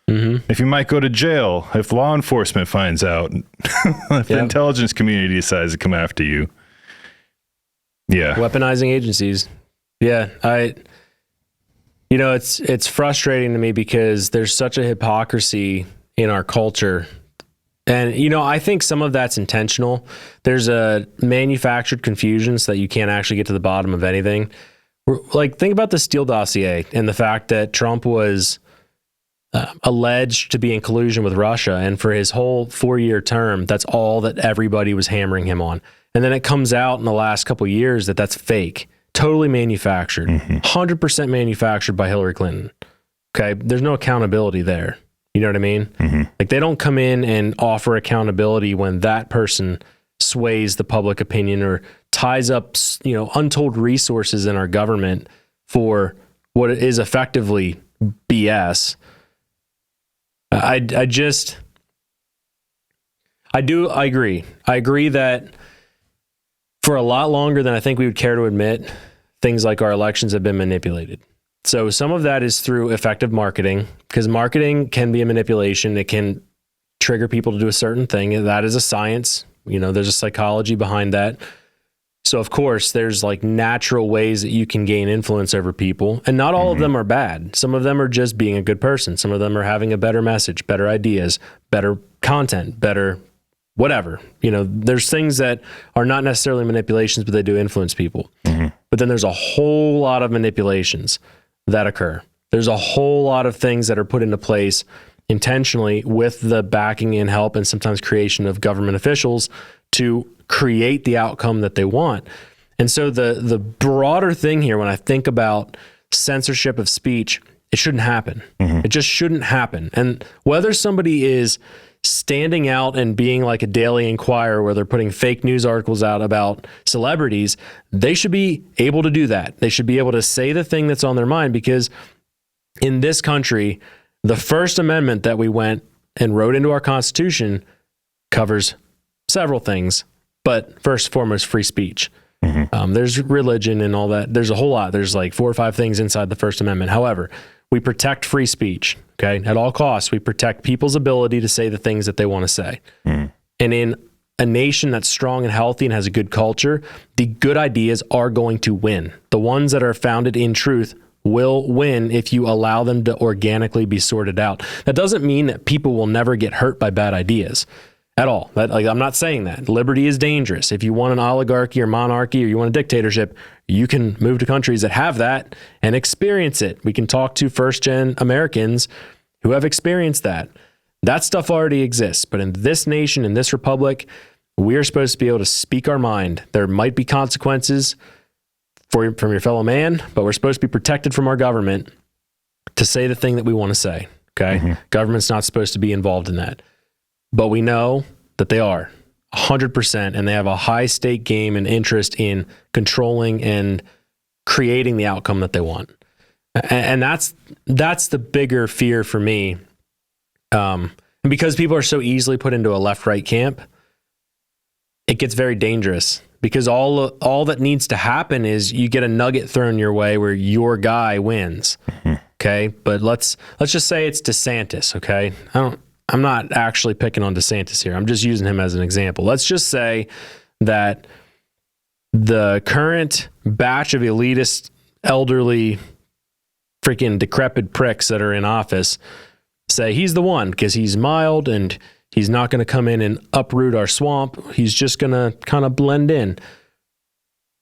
[SPEAKER 2] Mm-hmm. If you might go to jail, if law enforcement finds out, if the intelligence community decides to come after you. Yeah.
[SPEAKER 1] Weaponizing agencies. Yeah. It's frustrating to me because there's such a hypocrisy in our culture. And, I think some of that's intentional. There's a manufactured confusion so that you can't actually get to the bottom of anything. Like, think about the Steele dossier and the fact that Trump was alleged to be in collusion with Russia. And for his whole 4-year term, that's all that everybody was hammering him on. And then it comes out in the last couple of years that that's fake, totally manufactured, 100% manufactured by Hillary Clinton. Okay. There's no accountability there. You know what I mean? Mm-hmm. Like, they don't come in and offer accountability when that person sways the public opinion or ties up, untold resources in our government for what is effectively BS. I agree. I agree that for a lot longer than I think we would care to admit, things like our elections have been manipulated. So some of that is through effective marketing, because marketing can be a manipulation. It can trigger people to do a certain thing. And that is a science. There's a psychology behind that. So of course, there's like natural ways that you can gain influence over people, and not all of them are bad. Some of them are just being a good person. Some of them are having a better message, better ideas, better content, better whatever. There's things that are not necessarily manipulations, but they do influence people. Mm-hmm. But then there's a whole lot of manipulations that occur. There's a whole lot of things that are put into place intentionally with the backing and help and sometimes creation of government officials to create the outcome that they want. And so the broader thing here, when I think about censorship of speech, it shouldn't happen. Mm-hmm. It just shouldn't happen. And whether somebody is standing out and being like a Daily Inquirer where they're putting fake news articles out about celebrities, they should be able to do that. They should be able to say the thing that's on their mind, because in this country, the First Amendment that we went and wrote into our Constitution covers several things, but first and foremost, free speech. Mm-hmm. There's religion and all that. There's a whole lot. There's like 4 or 5 things inside the First Amendment. However, we protect free speech. Okay. At all costs, we protect people's ability to say the things that they want to say. Mm. And in a nation that's strong and healthy and has a good culture, the good ideas are going to win. The ones that are founded in truth will win if you allow them to organically be sorted out. That doesn't mean that people will never get hurt by bad ideas at all. I'm not saying that. Liberty is dangerous. If you want an oligarchy or monarchy, or you want a dictatorship, you can move to countries that have that and experience it. We can talk to first-gen Americans who have experienced that. That stuff already exists. But in this nation, in this republic, we are supposed to be able to speak our mind. There might be consequences from your fellow man, but we're supposed to be protected from our government to say the thing that we want to say. Okay? Mm-hmm. Government's not supposed to be involved in that. But we know that they are 100%, and they have a high stake game and interest in controlling and creating the outcome that they want. And that's the bigger fear for me. And because people are so easily put into a left-right camp, it gets very dangerous, because all that needs to happen is you get a nugget thrown your way where your guy wins. Mm-hmm. Okay. But let's just say it's DeSantis. Okay. I'm not actually picking on DeSantis here. I'm just using him as an example. Let's just say that the current batch of elitist, elderly, freaking decrepit pricks that are in office say he's the one because he's mild and he's not going to come in and uproot our swamp. He's just going to kind of blend in.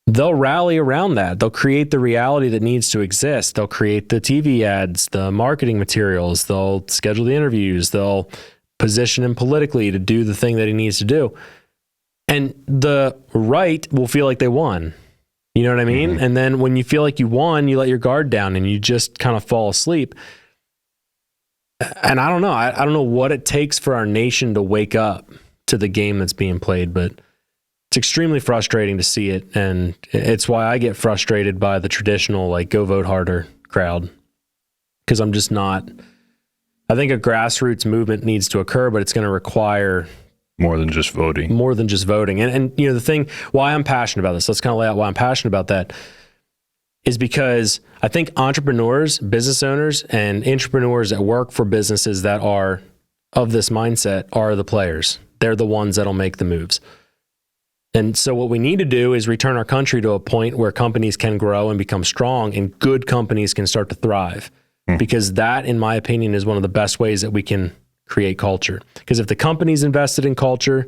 [SPEAKER 1] They'll rally around that. They'll create the reality that needs to exist. They'll create the TV ads, the marketing materials. They'll schedule the interviews. They'll position him politically to do the thing that he needs to do. And the right will feel like they won. You know what I mean? Mm-hmm. And then when you feel like you won, you let your guard down and you just kind of fall asleep. And I don't know. I don't know what it takes for our nation to wake up to the game that's being played, but it's extremely frustrating to see it, and it's why I get frustrated by the traditional, like, go vote harder crowd, because I'm just not. I think a grassroots movement needs to occur, but it's going to require
[SPEAKER 2] More than just voting.
[SPEAKER 1] More than just voting. And you know, the thing, why I'm passionate about this, let's kind of lay out why I'm passionate about that, is because I think entrepreneurs, business owners, and entrepreneurs that work for businesses that are of this mindset are the players. They're the ones that'll make the moves. And so what we need to do is return our country to a point where companies can grow and become strong and good companies can start to thrive. Because that, in my opinion, is one of the best ways that we can create culture. Because if the company's invested in culture,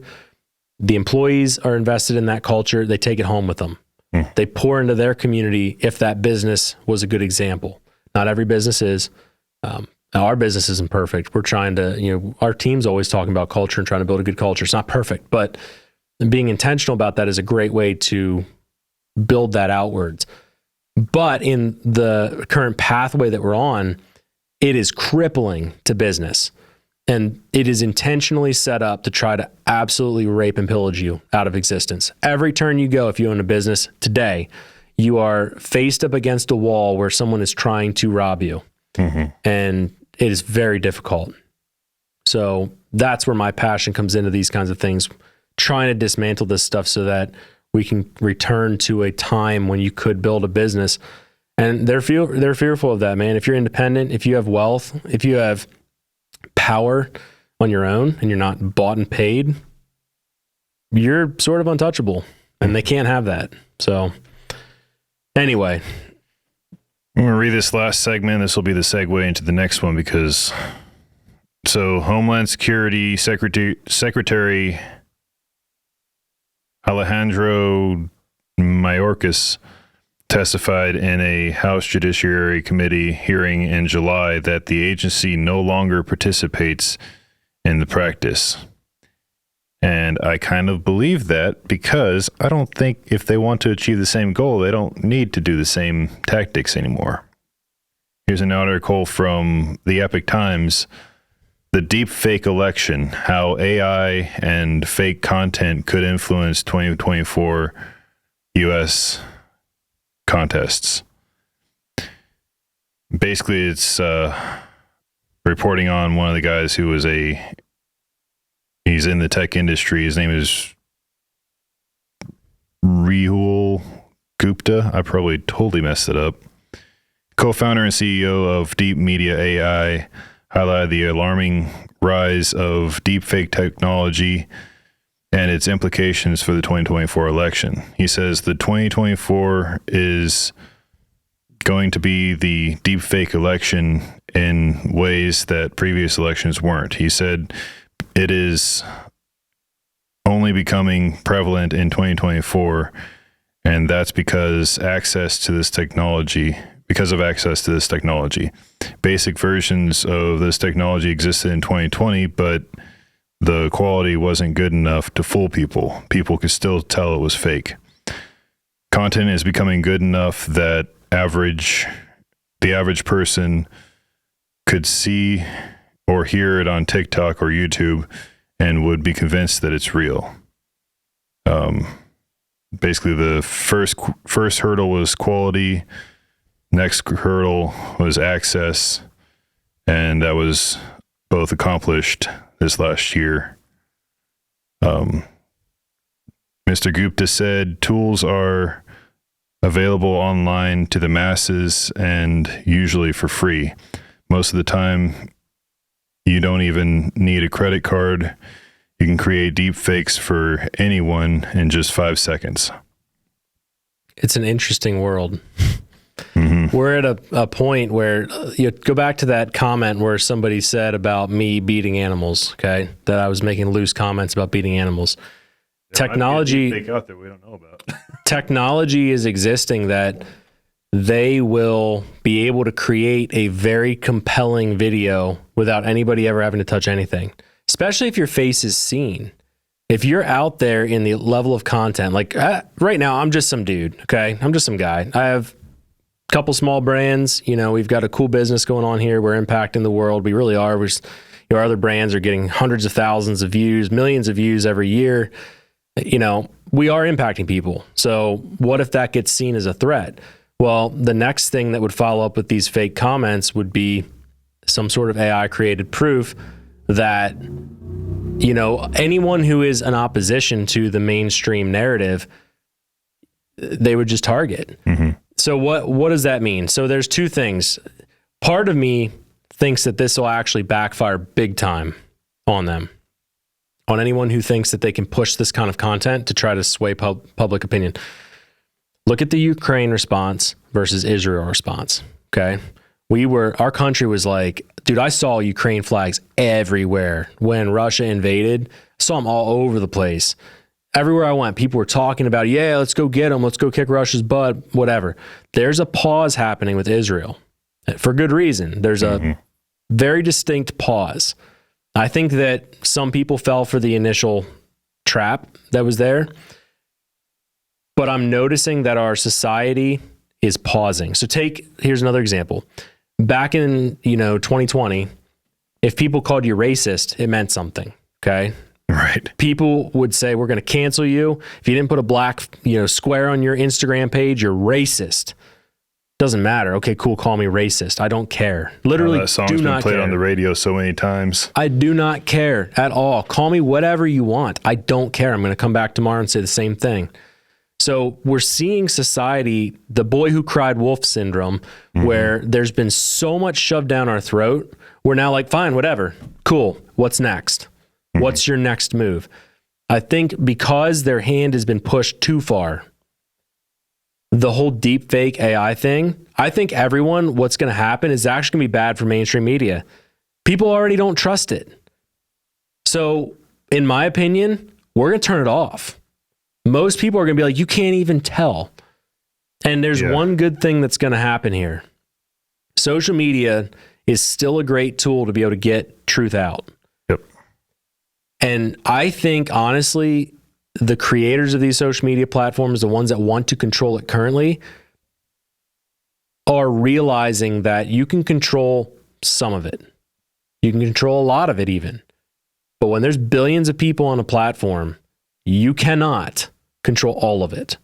[SPEAKER 1] the employees are invested in that culture, they take it home with them. They pour into their community if that business was a good example. Not every business is. Our business isn't perfect. We're trying to, you know, our team's always talking about culture and trying to build a good culture. It's not perfect, but being intentional about that is a great way to build that outwards. But in the current pathway that we're on, it is crippling to business. And it is intentionally set up to try to absolutely rape and pillage you out of existence. Every turn you go, if you own a business today, you are faced up against a wall where someone is trying to rob you. And it is very difficult. So that's where my passion comes into these kinds of things, trying to dismantle this stuff so that we can return to a time when you could build a business. And they're fearful of that, man. If you're independent, if you have wealth, if you have power on your own and you're not bought and paid, you're sort of untouchable, and they can't have that. So anyway,
[SPEAKER 2] I'm going to read this last segment. This will be the segue into the next one so Homeland Security Secretary Alejandro Mayorkas testified in a House Judiciary Committee hearing in July that the agency no longer participates in the practice. And I kind of believe that, because I don't think if they want to achieve the same goal, they don't need to do the same tactics anymore. Here's an article from the Epoch Times, The DeepfakeElection, How AI and Fake Content Could Influence 2024 U.S. Contests. Basically, it's reporting on one of the guys who was he's in the tech industry. His name is Rahul Gupta. I probably totally messed it up. Co-founder and CEO of Deep Media AI, highlighted the alarming rise of deepfake technology and its implications for the 2024 election. He says the 2024 is going to be the deepfake election in ways that previous elections weren't. He said it is only becoming prevalent in 2024, and that's because of access to this technology. Basic versions of this technology existed in 2020, but the quality wasn't good enough to fool people. People could still tell it was fake. Content is becoming good enough that the average person could see or hear it on TikTok or YouTube and would be convinced that it's real. Basically, the first hurdle was quality. Next hurdle was access, and that was both accomplished this last year. Mr. Gupta said tools are available online to the masses and usually for free. Most of the time, you don't even need a credit card. You can create deep fakes for anyone in just 5 seconds.
[SPEAKER 1] It's an interesting world. We're at a point where you go back to that comment where somebody said about me beating animals, okay? That I was making loose comments about beating animals. Technology
[SPEAKER 2] fake out there we don't know about.
[SPEAKER 1] Technology is existing that they will be able to create a very compelling video without anybody ever having to touch anything, especially if your face is seen. If you're out there in the level of content, like right now, I'm just some dude, okay? I'm just some guy. I have a couple small brands. You know, we've got a cool business going on here. We're impacting the world. We really are. Our other brands are getting hundreds of thousands of views, millions of views every year. You know, we are impacting people. So what if that gets seen as a threat? Well, the next thing that would follow up with these fake comments would be some sort of AI created proof that, you know, anyone who is an opposition to the mainstream narrative, they would just target. Mm-hmm. So what does that mean? So there's two things. Part of me thinks that this will actually backfire big time on them, on anyone who thinks that they can push this kind of content to try to sway public opinion. Look at the Ukraine response versus Israel response. Okay. Our country was like, dude, I saw Ukraine flags everywhere when Russia invaded. I saw them all over the place. Everywhere I went, people were talking about, yeah, let's go get them. Let's go kick Russia's butt, whatever. There's a pause happening with Israel for good reason. There's a very distinct pause. I think that some people fell for the initial trap that was there, but I'm noticing that our society is pausing. So here's another example. Back in, 2020, if people called you racist, it meant something. Okay.
[SPEAKER 2] Right.
[SPEAKER 1] People would say, we're going to cancel you. If you didn't put a black, square on your Instagram page, you're racist. Doesn't matter. Okay, cool. Call me racist. I don't care. Literally,
[SPEAKER 2] that song's been played on the radio so many times.
[SPEAKER 1] I do not care at all. Call me whatever you want. I don't care. I'm going to come back tomorrow and say the same thing. So we're seeing society, the boy who cried wolf syndrome, where there's been so much shoved down our throat. We're now like, fine, whatever. Cool. What's next? What's your next move? I think because their hand has been pushed too far, the whole deep fake AI thing, I think what's going to happen is actually going to be bad for mainstream media. People already don't trust it. So in my opinion, we're going to turn it off. Most people are going to be like, you can't even tell. And there's one good thing that's going to happen here. Social media is still a great tool to be able to get truth out.
[SPEAKER 2] Yep.
[SPEAKER 1] And I think, honestly, the creators of these social media platforms, the ones that want to control it currently, are realizing that you can control some of it. You can control a lot of it even. But when there's billions of people on a platform, you cannot control all of it.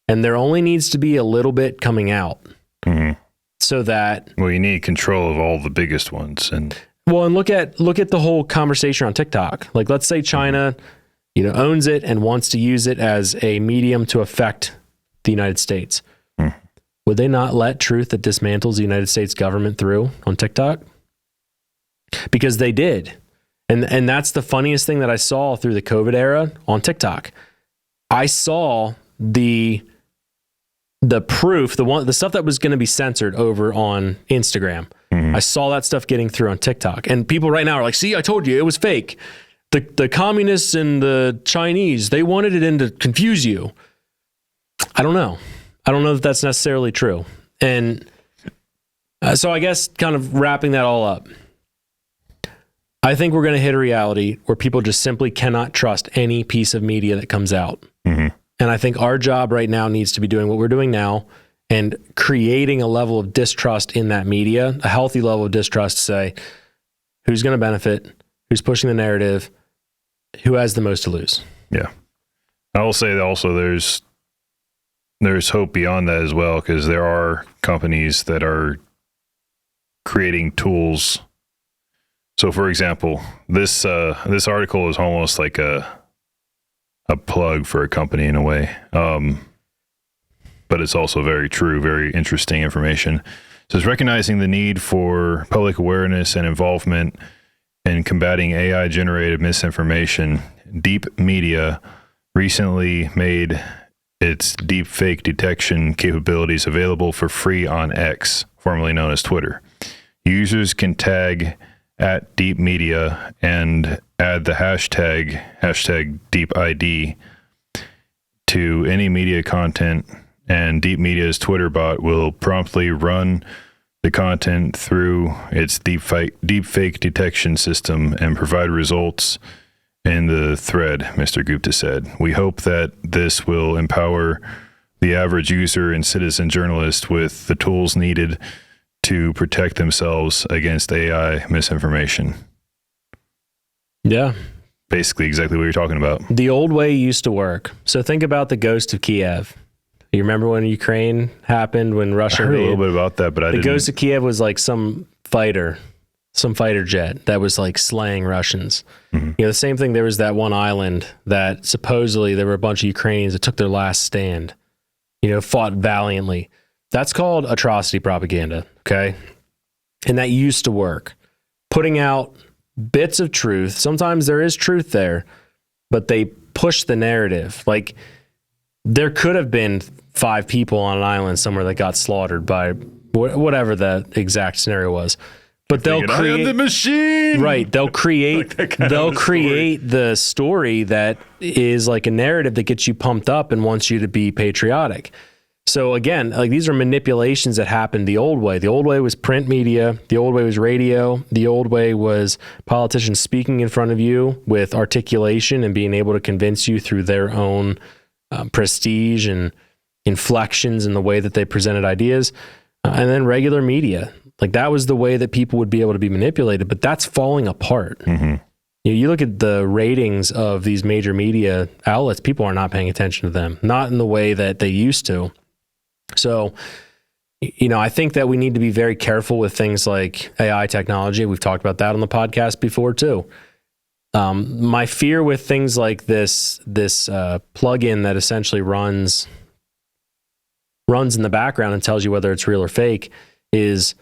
[SPEAKER 1] And there only needs to be a little bit coming out so that...
[SPEAKER 2] Well, you need control of all the biggest ones. And
[SPEAKER 1] look at the whole conversation on TikTok. Like, let's say China, owns it and wants to use it as a medium to affect the United States. Would they not let truth that dismantles the United States government through on TikTok? Because they did. And that's the funniest thing that I saw through the COVID era on TikTok. I saw the proof, the stuff that was going to be censored over on Instagram. I saw that stuff getting through on TikTok. And people right now are like, see, I told you it was fake. The communists and the Chinese, they wanted it in to confuse you. I don't know. I don't know if that's necessarily true. And so I guess kind of wrapping that all up, I think we're going to hit a reality where people just simply cannot trust any piece of media that comes out. And I think our job right now needs to be doing what we're doing now and creating a level of distrust in that media, a healthy level of distrust to say, who's going to benefit, who's pushing the narrative, who has the most to lose.
[SPEAKER 2] Yeah. I will say that also there's hope beyond that as well, because there are companies that are creating tools. So, for example, this article is almost like a plug for a company in a way, but it's also very true, very interesting information. So, it's recognizing the need for public awareness and involvement in combating AI-generated misinformation. Deep Media recently made its deepfake detection capabilities available for free on X, formerly known as Twitter. Users can tag at Deep Media and add the hashtag DeepID to any media content, and Deep Media's Twitter bot will promptly run the content through its deepfake detection system and provide results in the thread, Mr. Gupta said. We hope that this will empower the average user and citizen journalist with the tools needed to protect themselves against AI misinformation.
[SPEAKER 1] Yeah.
[SPEAKER 2] Basically exactly what you're talking about.
[SPEAKER 1] The old way used to work. So think about the ghost of Kiev. You remember when Ukraine happened, when Russia...
[SPEAKER 2] I heard a little bit about that, but I didn't...
[SPEAKER 1] The ghost of Kiev was like some fighter some fighter jet that was like slaying Russians. The same thing. There was that one island that supposedly there were a bunch of Ukrainians that took their last stand, fought valiantly. That's called atrocity propaganda. Okay. And that used to work. Putting out bits of truth. Sometimes there is truth there, but they push the narrative. Like, there could have been 5 people on an island somewhere that got slaughtered by whatever the exact scenario was. But they'll create
[SPEAKER 2] the machine.
[SPEAKER 1] Right. They'll create the story that is like a narrative that gets you pumped up and wants you to be patriotic. So again, like, these are manipulations that happened the old way. The old way was print media. The old way was radio. The old way was politicians speaking in front of you with articulation and being able to convince you through their own prestige and inflections in the way that they presented ideas. And then regular media. Like, that was the way that people would be able to be manipulated, but that's falling apart. You look at the ratings of these major media outlets, people are not paying attention to them, not in the way that they used to. So, I think that we need to be very careful with things like AI technology. We've talked about that on the podcast before too. My fear with things like this plugin that essentially runs in the background and tells you whether it's real or fake is,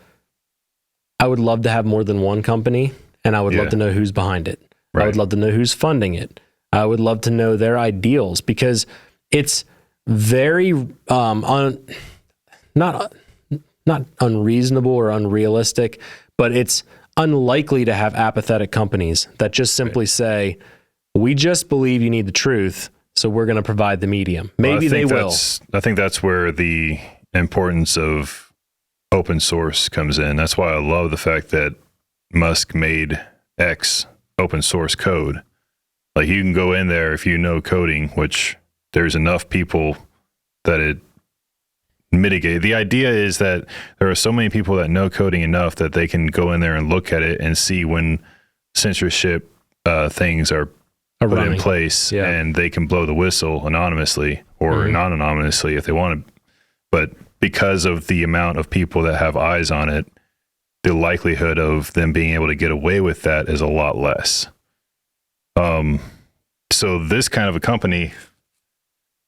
[SPEAKER 1] I would love to have more than one company, and I would love to know who's behind it. Right. I would love to know who's funding it. I would love to know their ideals, because it's very not unreasonable or unrealistic, but it's unlikely to have apathetic companies that just simply say, we just believe you need the truth, so we're going to provide the medium. Maybe they will.
[SPEAKER 2] I think that's where the importance of open source comes in. That's why I love the fact that Musk made X open source code. Like, you can go in there if you know coding, which there's enough people that it mitigate. The idea is that there are so many people that know coding enough that they can go in there and look at it and see when censorship things are put in place, and they can blow the whistle anonymously or non-anonymously if they want to. But because of the amount of people that have eyes on it, the likelihood of them being able to get away with that is a lot less. So this kind of a company,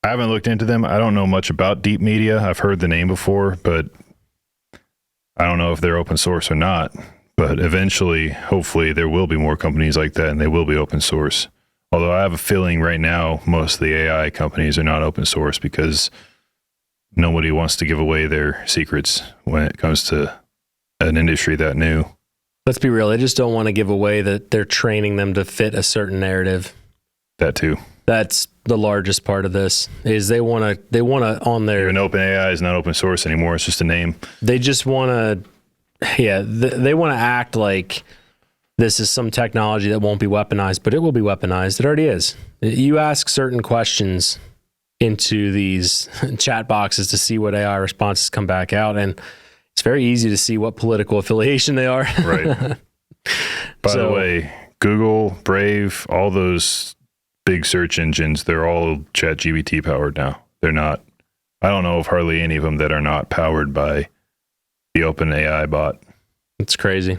[SPEAKER 2] I haven't looked into them. I don't know much about Deep Media. I've heard the name before, but I don't know if they're open source or not. But eventually, hopefully, there will be more companies like that, and they will be open source. Although I have a feeling right now, most of the AI companies are not open source because nobody wants to give away their secrets when it comes to an industry that new.
[SPEAKER 1] Let's be real. They just don't want to give away that they're training them to fit a certain narrative.
[SPEAKER 2] That too.
[SPEAKER 1] That's the largest part of this, is they want to on their...
[SPEAKER 2] Even OpenAI is not open source anymore. It's just a name.
[SPEAKER 1] They just want to, they want to act like this is some technology that won't be weaponized, but it will be weaponized. It already is. You ask certain questions into these chat boxes to see what AI responses come back out, and it's very easy to see what political affiliation they are.
[SPEAKER 2] Right. By the way, Google, Brave, all those big search engines, they're all ChatGPT powered now. They're not, I don't know of hardly any of them that are not powered by the OpenAI bot.
[SPEAKER 1] It's crazy.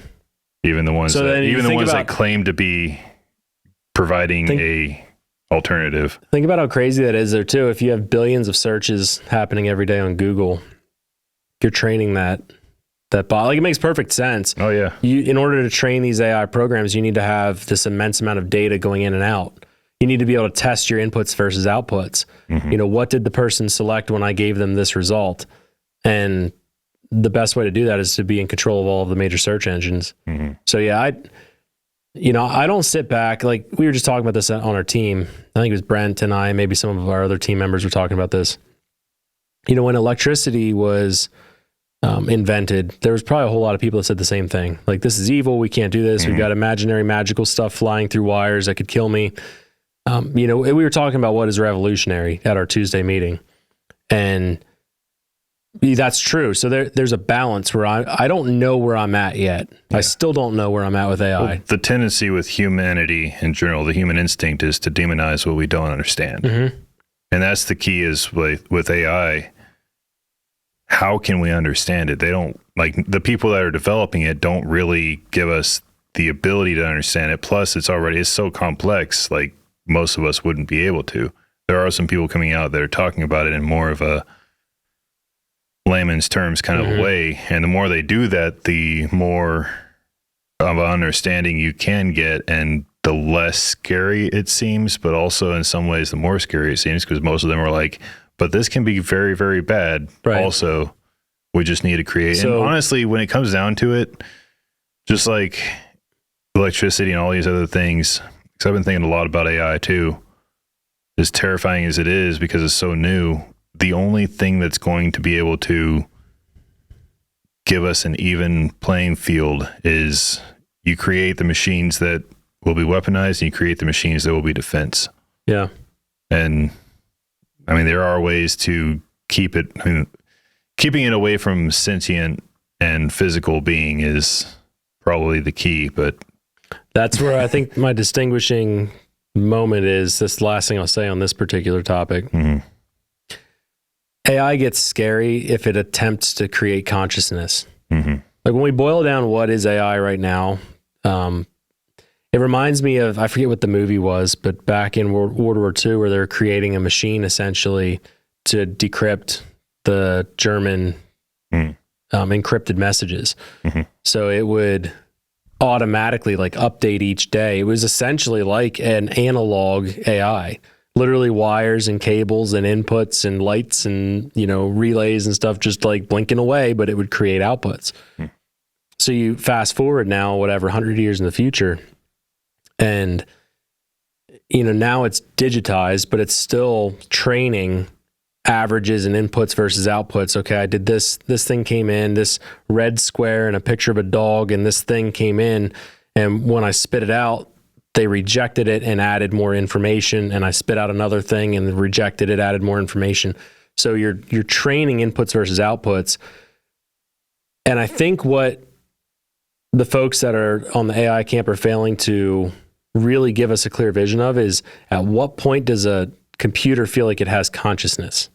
[SPEAKER 2] Even the ones that claim to be providing a alternative.
[SPEAKER 1] Think about how crazy that is there too. If you have billions of searches happening every day on Google, you're training that bot. Like, it makes perfect sense.
[SPEAKER 2] Oh yeah.
[SPEAKER 1] In order to train these AI programs, you need to have this immense amount of data going in and out. You need to be able to test your inputs versus outputs. What did the person select when I gave them this result? And the best way to do that is to be in control of all of the major search engines. So yeah, I don't sit back. Like, we were just talking about this on our team. I think it was Brent and I, maybe some of our other team members were talking about this. When electricity was invented, there was probably a whole lot of people that said the same thing. Like, this is evil. We can't do this. We've got imaginary magical stuff flying through wires that could kill me. We were talking about what is revolutionary at our Tuesday meeting, and that's true. So there's a balance where I don't know where I'm at yet. Yeah. I still don't know where I'm at with AI.
[SPEAKER 2] Well, the tendency with humanity in general, the human instinct, is to demonize what we don't understand. And that's the key, is with AI, how can we understand it? They don't, like, the people that are developing it don't really give us the ability to understand it. Plus, it's so complex, like most of us wouldn't be able to. There are some people coming out that are talking about it in more of a layman's terms kind of way. And the more they do that, the more of an understanding you can get, and the less scary it seems, but also in some ways the more scary it seems, because most of them are like, but this can be very, very bad. Right. Also, we just need to create. So, and honestly, when it comes down to it, just like electricity and all these other things, because I've been thinking a lot about AI too, as terrifying as it is because it's so new, the only thing that's going to be able to give us an even playing field is you create the machines that will be weaponized, and you create the machines that will be defense.
[SPEAKER 1] Yeah.
[SPEAKER 2] And I mean, there are ways to keep it, keeping it away from sentient and physical being is probably the key, but
[SPEAKER 1] that's where I think my distinguishing moment is this last thing I'll say on this particular topic. AI gets scary if it attempts to create consciousness. Like when we boil down what is AI right now, it reminds me of, I forget what the movie was, but back in World War II, where they're creating a machine essentially to decrypt the German encrypted messages. So it would automatically like update each day. It was essentially like an analog AI, literally wires and cables and inputs and lights and, you know, relays and stuff just like blinking away, but it would create outputs. So you fast forward now, whatever, 100 years in the future, and, you know, now it's digitized, but it's still training averages and inputs versus outputs. Okay, I did this thing came in, this red square and a picture of a dog, and this thing came in, and when I spit it out, they rejected it and added more information, and I spit out another thing and rejected it, added more information. So you're training inputs versus outputs. And I think what the folks that are on the AI camp are failing to really give us a clear vision of is, at what point does a computer feel like it has consciousness?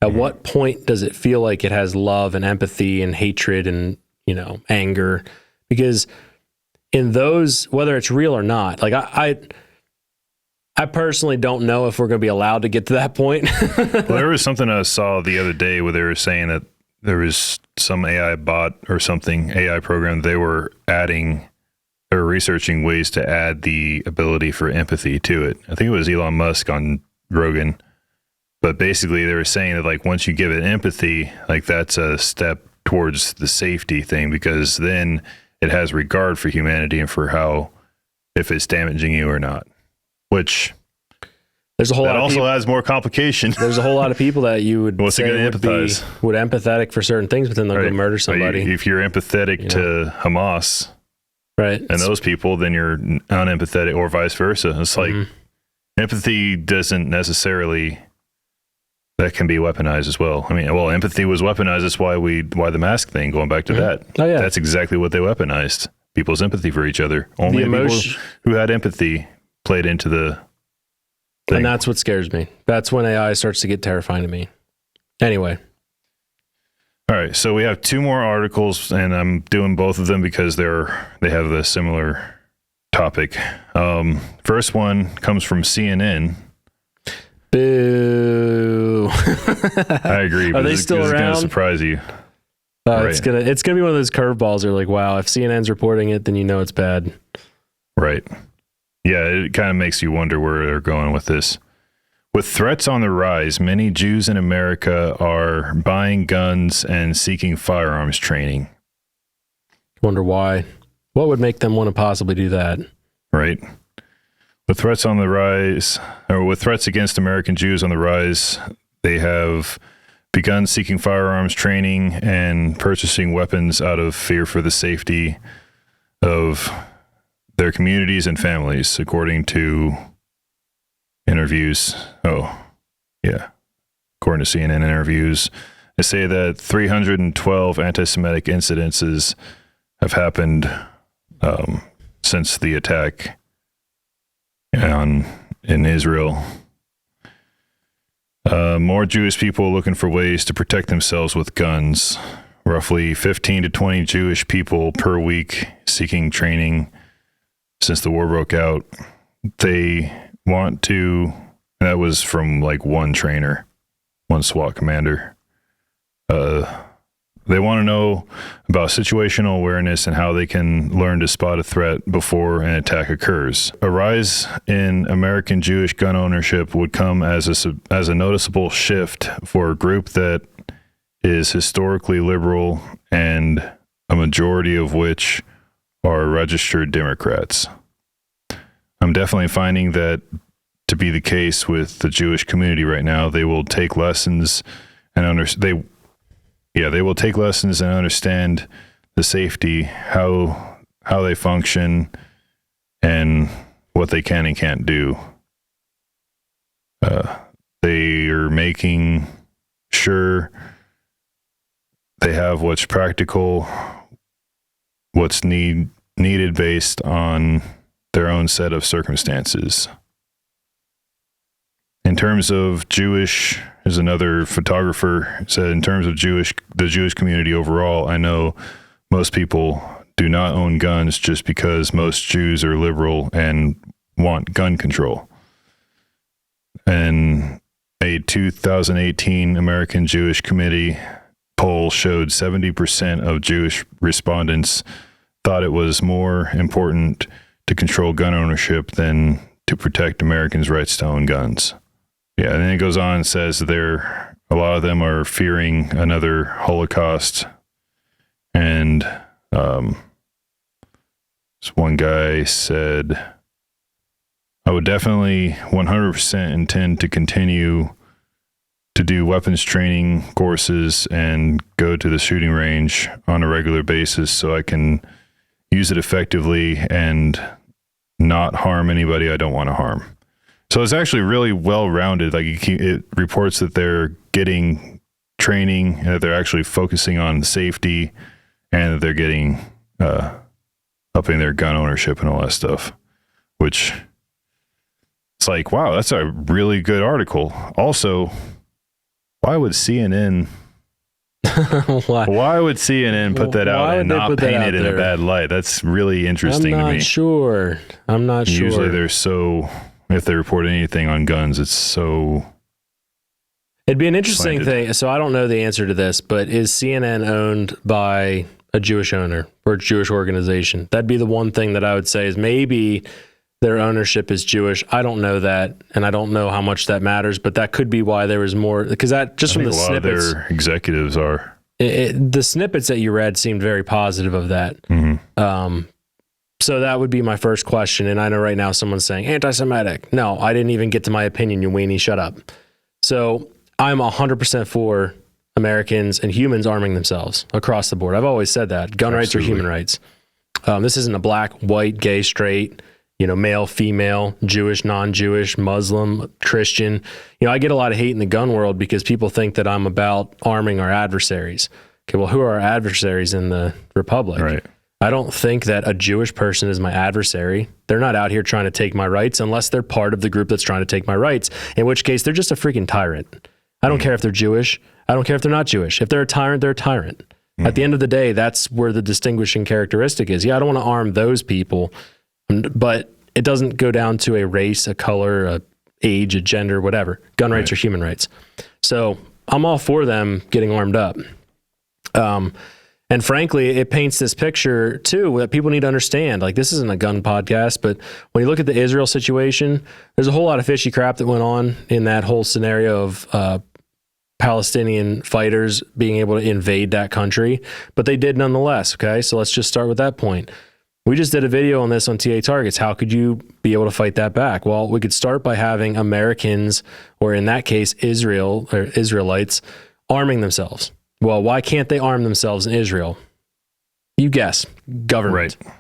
[SPEAKER 1] At what point does it feel like it has love and empathy and hatred and, you know, anger? Because in those, whether it's real or not, like I personally don't know if we're going to be allowed to get to that point.
[SPEAKER 2] Well, there was something I saw the other day where they were saying that there was some AI bot or something, AI program, they were researching ways to add the ability for empathy to it. I think it was Elon Musk on Rogan. But basically they were saying that, like, once you give it empathy, like, that's a step towards the safety thing, because then it has regard for humanity and for how, if it's damaging you or not, which
[SPEAKER 1] there's a whole
[SPEAKER 2] that
[SPEAKER 1] lot
[SPEAKER 2] also has more complication.
[SPEAKER 1] There's a whole lot of people that you would say would empathetic for certain things, but then they'll go murder somebody.
[SPEAKER 2] If you're empathetic to Hamas,
[SPEAKER 1] right,
[SPEAKER 2] and those people, then you're unempathetic, or vice versa. It's like empathy doesn't necessarily, that can be weaponized as well. I mean, well, empathy was weaponized. That's why the mask thing, going back to that. Oh, yeah. That's exactly what they weaponized. People's empathy for each other. Only people who had empathy played into the thing.
[SPEAKER 1] And that's what scares me. That's when AI starts to get terrifying to me. Anyway.
[SPEAKER 2] All right. So we have two more articles, and I'm doing both of them because they have a similar topic. First one comes from CNN.
[SPEAKER 1] Boo.
[SPEAKER 2] I agree.
[SPEAKER 1] Are they still around? It's
[SPEAKER 2] going to surprise you.
[SPEAKER 1] Right. It's gonna be one of those curveballs. You're like, wow, if CNN's reporting it, then you know it's bad.
[SPEAKER 2] Right. Yeah, it kind of makes you wonder where they're going with this. With threats on the rise, many Jews in America are buying guns and seeking firearms training.
[SPEAKER 1] Wonder why. What would make them want to possibly do that?
[SPEAKER 2] Right. With threats on the rise, or with threats against American Jews on the rise, they have begun seeking firearms training and purchasing weapons out of fear for the safety of their communities and families, according to interviews. Oh, yeah. According to CNN interviews, they say that 312 anti-Semitic incidences have happened since the attack in Israel. More Jewish people looking for ways to protect themselves with guns. Roughly 15 to 20 Jewish people per week seeking training since the war broke out. They want to, that was from like one trainer, one SWAT commander. They want to know about situational awareness and how they can learn to spot a threat before an attack occurs. A rise in American Jewish gun ownership would come as a noticeable shift for a group that is historically liberal and a majority of which are registered Democrats. I'm definitely finding that to be the case with the Jewish community right now. They will take lessons and they will take lessons and understand the safety, how they function, and what they can and can't do. They are making sure they have what's practical, what's needed based on their own set of circumstances. In terms of Jewish, there's another photographer said, in terms of the Jewish community overall, I know most people do not own guns just because most Jews are liberal and want gun control. And a 2018 American Jewish Committee poll showed 70% of Jewish respondents thought it was more important to control gun ownership than to protect Americans' rights to own guns. Yeah, and then it goes on and says a lot of them are fearing another Holocaust. And this one guy said, I would definitely 100% intend to continue to do weapons training courses and go to the shooting range on a regular basis so I can use it effectively and not harm anybody I don't want to harm. So it's actually really well-rounded. Like it reports that they're getting training and that they're actually focusing on safety and that they're getting upping their gun ownership and all that stuff, which it's like, wow, that's a really good article. Also, why would CNN why would CNN put that out and not paint it in a bad light? That's really interesting to me.
[SPEAKER 1] I'm not sure.
[SPEAKER 2] Usually they're so, if they report anything on guns, it's so...
[SPEAKER 1] It'd be an interesting thing. So I don't know the answer to this, but is CNN owned by a Jewish owner or a Jewish organization? That'd be the one thing that I would say is maybe their ownership is Jewish. I don't know that, and I don't know how much that matters, but that could be why there was more, because that just from the snippets,
[SPEAKER 2] a lot of their executives are.
[SPEAKER 1] The snippets that you read seemed very positive of that. Mm-hmm. So that would be my first question. And I know right now someone's saying anti-Semitic. No, I didn't even get to my opinion, you weenie, shut up. So I'm 100% for Americans and humans arming themselves across the board. I've always said that. Gun rights are human rights. This isn't a black, white, gay, straight, male, female, Jewish, non-Jewish, Muslim, Christian. I get a lot of hate in the gun world because people think that I'm about arming our adversaries. Okay, well, who are our adversaries in the Republic?
[SPEAKER 2] Right.
[SPEAKER 1] I don't think that a Jewish person is my adversary. They're not out here trying to take my rights unless they're part of the group that's trying to take my rights, in which case they're just a freaking tyrant. I don't care if they're Jewish. I don't care if they're not Jewish. If they're a tyrant, they're a tyrant. At the end of the day, that's where the distinguishing characteristic is. Yeah, I don't want to arm those people, but it doesn't go down to a race, a color, a age, a gender, whatever. Gun rights are human rights. So I'm all for them getting armed up. And frankly, it paints this picture too that people need to understand. Like, this isn't a gun podcast, but when you look at the Israel situation, there's a whole lot of fishy crap that went on in that whole scenario of Palestinian fighters being able to invade that country, but they did nonetheless. Okay. So let's just start with that point. We just did a video on this on TA Targets. How could you be able to fight that back? Well, we could start by having Americans, or in that case, Israel or Israelites, arming themselves. Well, why can't they arm themselves in Israel? You guess. Government. Right.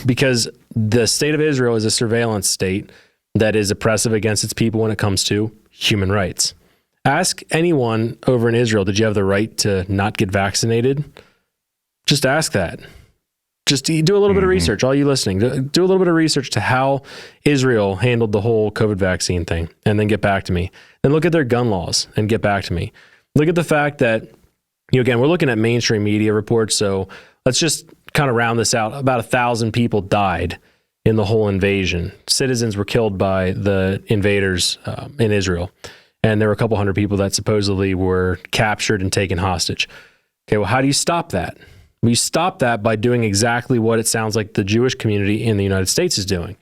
[SPEAKER 1] Because the state of Israel is a surveillance state that is oppressive against its people when it comes to human rights. Ask anyone over in Israel, did you have the right to not get vaccinated? Just ask that. Just do a little bit of research. All you listening, do a little bit of research to how Israel handled the whole COVID vaccine thing, and then get back to me. Then look at their gun laws and get back to me. Look at the fact that, again, we're looking at mainstream media reports. So let's just kind of round this out. About 1,000 people died in the whole invasion. Citizens were killed by the invaders in Israel. And there were a couple hundred people that supposedly were captured and taken hostage. Okay, well, how do you stop that? We stop that by doing exactly what it sounds like the Jewish community in the United States is doing.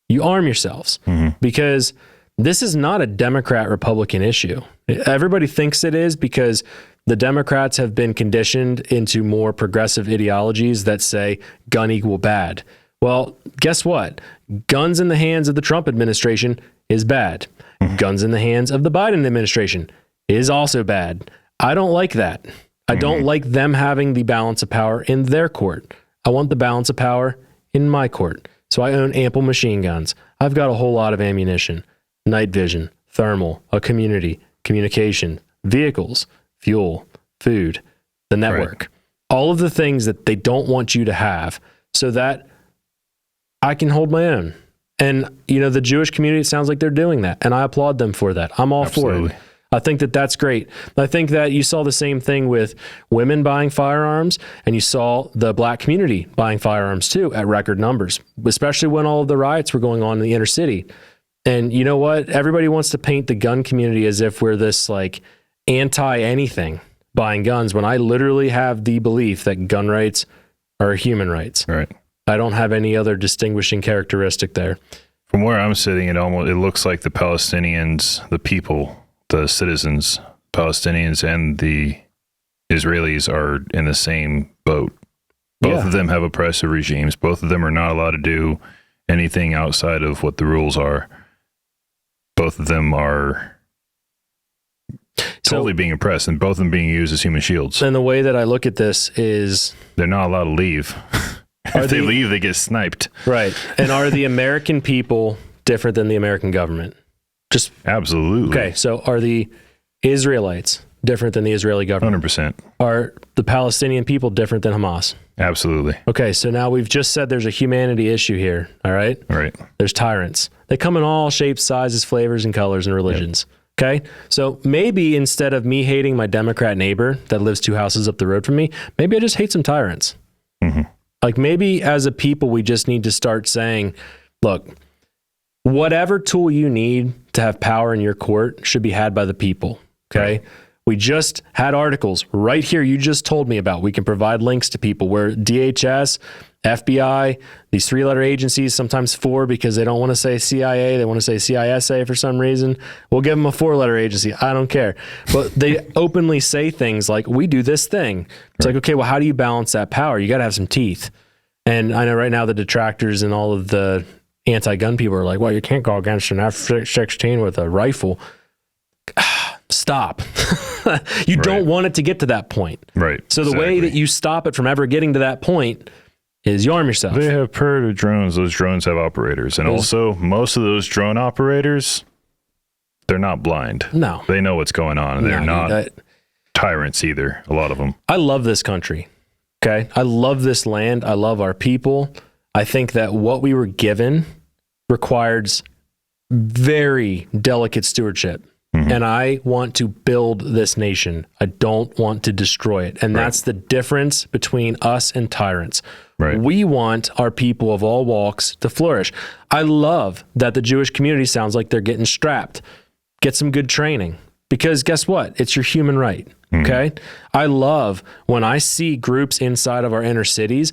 [SPEAKER 1] You arm yourselves, because this is not a Democrat-Republican issue. Everybody thinks it is because the Democrats have been conditioned into more progressive ideologies that say gun equal bad. Well, guess what? Guns in the hands of the Trump administration is bad. Guns in the hands of the Biden administration is also bad. I don't like that. I don't like them having the balance of power in their court. I want the balance of power in my court. So I own ample machine guns. I've got a whole lot of ammunition, night vision, thermal, a community, communication, vehicles, fuel, food, the network, all of the things that they don't want you to have, so that I can hold my own. And, the Jewish community, it sounds like they're doing that. And I applaud them for that. I'm all for it. I think that that's great. I think that you saw the same thing with women buying firearms, and you saw the black community buying firearms too at record numbers, especially when all of the riots were going on in the inner city. And you know what? Everybody wants to paint the gun community as if we're this like anti-anything buying guns, when I literally have the belief that gun rights are human rights.
[SPEAKER 2] Right.
[SPEAKER 1] I don't have any other distinguishing characteristic there.
[SPEAKER 2] From where I'm sitting, it looks like the Palestinians, the people, the citizens, Palestinians and the Israelis are in the same boat. Both of them have oppressive regimes. Both of them are not allowed to do anything outside of what the rules are. Both of them are totally being oppressed, and both of them being used as human shields.
[SPEAKER 1] And the way that I look at this is
[SPEAKER 2] they're not allowed to leave. If they leave, they get sniped.
[SPEAKER 1] Right. And are the American people different than the American government? Just
[SPEAKER 2] absolutely.
[SPEAKER 1] Okay, so are the Israelites different than the Israeli government?
[SPEAKER 2] 100%.
[SPEAKER 1] Are the Palestinian people different than Hamas?
[SPEAKER 2] Absolutely.
[SPEAKER 1] Okay, so now we've just said there's a humanity issue here, all right?
[SPEAKER 2] Right.
[SPEAKER 1] There's tyrants. They come in all shapes, sizes, flavors, and colors and religions. Yep. Okay? So maybe instead of me hating my Democrat neighbor that lives 2 houses up the road from me, maybe I just hate some tyrants. Like maybe as a people, we just need to start saying, look, whatever tool you need to have power in your court should be had by the people. Okay. Right. We just had articles right here you just told me about. We can provide links to people where DHS, FBI, these 3-letter agencies, sometimes 4 because they don't want to say CIA, they want to say CISA for some reason. We'll give them a 4-letter agency. I don't care. But they openly say things like, we do this thing. It's like, okay, well, how do you balance that power? You got to have some teeth. And I know right now the detractors and all of the anti-gun people are like, well, you can't go against an F-16 with a rifle. Stop. You don't want it to get to that point.
[SPEAKER 2] Right.
[SPEAKER 1] So the way that you stop it from ever getting to that point is you arm yourself.
[SPEAKER 2] They have predator drones. Those drones have operators. And also, most of those drone operators, they're not blind.
[SPEAKER 1] No.
[SPEAKER 2] They know what's going on. And they're not tyrants either, a lot of them.
[SPEAKER 1] I love this country. Okay? I love this land. I love our people. I think that what we were given requires very delicate stewardship. And I want to build this nation. I don't want to destroy it. And that's the difference between us and tyrants.
[SPEAKER 2] Right.
[SPEAKER 1] We want our people of all walks to flourish. I love that the Jewish community sounds like they're getting strapped. Get some good training. Because guess what? It's your human right. Okay? I love when I see groups inside of our inner cities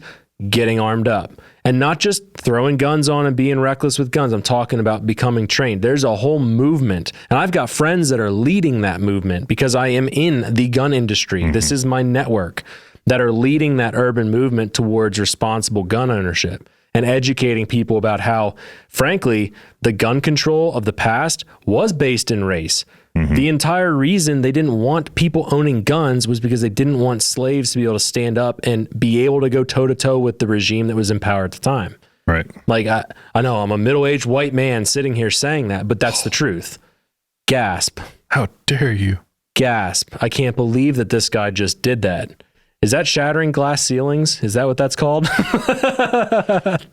[SPEAKER 1] getting armed up. And not just throwing guns on and being reckless with guns. I'm talking about becoming trained. There's a whole movement. And I've got friends that are leading that movement because I am in the gun industry. This is my network that are leading that urban movement towards responsible gun ownership and educating people about how, frankly, the gun control of the past was based in race. The entire reason they didn't want people owning guns was because they didn't want slaves to be able to stand up and be able to go toe-to-toe with the regime that was in power at the time.
[SPEAKER 2] Right.
[SPEAKER 1] Like, I know I'm a middle-aged white man sitting here saying that, but that's the truth. Gasp.
[SPEAKER 2] How dare you?
[SPEAKER 1] Gasp. I can't believe that this guy just did that. Is that shattering glass ceilings? Is that what that's called?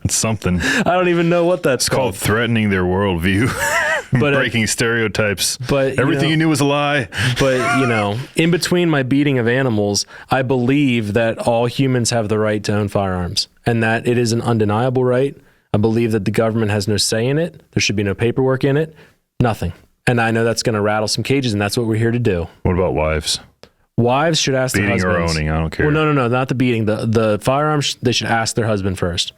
[SPEAKER 2] It's something.
[SPEAKER 1] I don't even know what that's
[SPEAKER 2] It's called threatening their worldview,
[SPEAKER 1] But,
[SPEAKER 2] breaking stereotypes.
[SPEAKER 1] But
[SPEAKER 2] Everything you knew was a lie.
[SPEAKER 1] But, in between my beating of animals, I believe that all humans have the right to own firearms and that it is an undeniable right. I believe that the government has no say in it. There should be no paperwork in it. Nothing. And I know that's going to rattle some cages, and that's what we're here to do.
[SPEAKER 2] What about wives?
[SPEAKER 1] Wives should ask their husbands.
[SPEAKER 2] Beating or owning, I don't care.
[SPEAKER 1] Well, no, not the beating. The firearms, they should ask their husband first.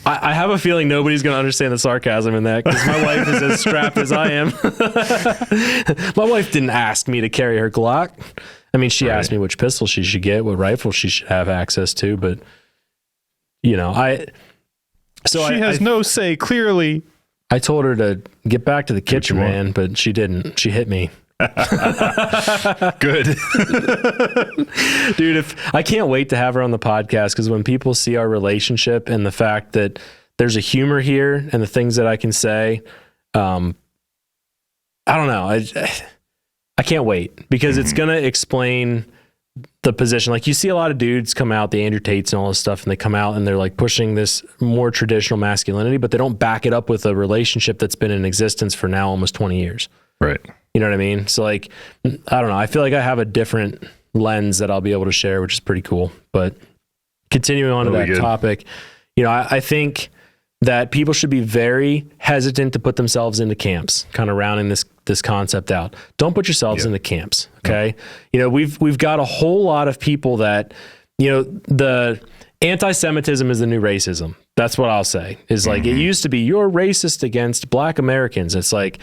[SPEAKER 1] I have a feeling nobody's going to understand the sarcasm in that because my wife is as strapped as I am. My wife didn't ask me to carry her Glock. I mean, she asked me which pistol she should get, what rifle she should have access to, but she
[SPEAKER 2] has no say, clearly.
[SPEAKER 1] I told her to get back to the kitchen, man, but she didn't. She hit me.
[SPEAKER 2] Good.
[SPEAKER 1] Dude, I can't wait to have her on the podcast because when people see our relationship and the fact that there's a humor here and the things that I can say, I don't know. I can't wait because it's going to explain the position. Like you see a lot of dudes come out, the Andrew Tates and all this stuff, and they come out and they're like pushing this more traditional masculinity, but they don't back it up with a relationship that's been in existence for now almost 20 years.
[SPEAKER 2] Right.
[SPEAKER 1] You know what I mean? So like, I don't know. I feel like I have a different lens that I'll be able to share, which is pretty cool. But continuing on to that topic, I think that people should be very hesitant to put themselves into camps, kind of rounding this concept out. Don't put yourselves into camps. Okay. We've got a whole lot of people that, the anti-Semitism is the new racism. That's what I'll say is like, it used to be you're racist against Black Americans. It's like,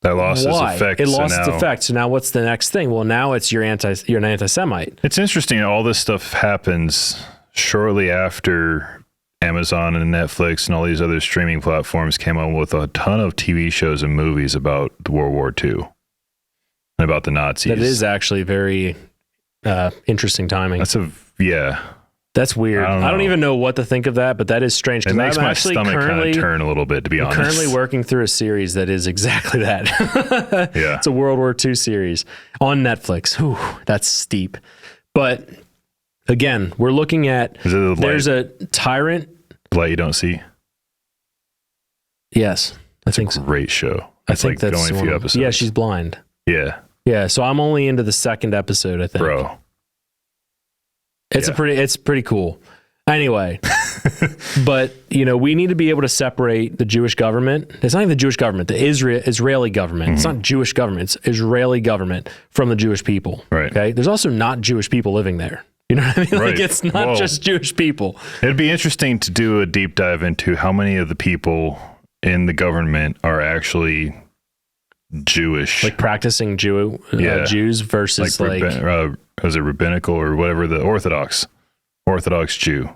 [SPEAKER 2] that lost its effect.
[SPEAKER 1] It lost its effect. So now what's the next thing? Well, now it's you're an anti-Semite.
[SPEAKER 2] It's interesting. All this stuff happens shortly after Amazon and Netflix and all these other streaming platforms came out with a ton of TV shows and movies about World War II and about the Nazis.
[SPEAKER 1] That is actually very interesting timing. That's weird. I don't even know what to think of that, but that is strange.
[SPEAKER 2] It makes my stomach kind of turn a little bit, to be honest.
[SPEAKER 1] I'm currently working through a series that is exactly that.
[SPEAKER 2] Yeah.
[SPEAKER 1] It's a World War II series on Netflix. Whew, that's steep. But again, we're looking at, there's a tyrant.
[SPEAKER 2] The Light You Don't See?
[SPEAKER 1] Yes. I think
[SPEAKER 2] it's a great show.
[SPEAKER 1] I think that's
[SPEAKER 2] only a few episodes.
[SPEAKER 1] Yeah, she's blind.
[SPEAKER 2] Yeah.
[SPEAKER 1] Yeah, so I'm only into the second episode, I think.
[SPEAKER 2] Bro.
[SPEAKER 1] It's pretty cool. Anyway, but we need to be able to separate the Jewish government. It's not even the Jewish government, the Israeli government. It's not Jewish government. It's Israeli government from the Jewish people.
[SPEAKER 2] Right.
[SPEAKER 1] Okay. There's also not Jewish people living there. You know what I mean?
[SPEAKER 2] Right.
[SPEAKER 1] Like it's not just Jewish people.
[SPEAKER 2] It'd be interesting to do a deep dive into how many of the people in the government are actually Jewish,
[SPEAKER 1] like practicing Jews versus
[SPEAKER 2] was it rabbinical or whatever, the Orthodox Jew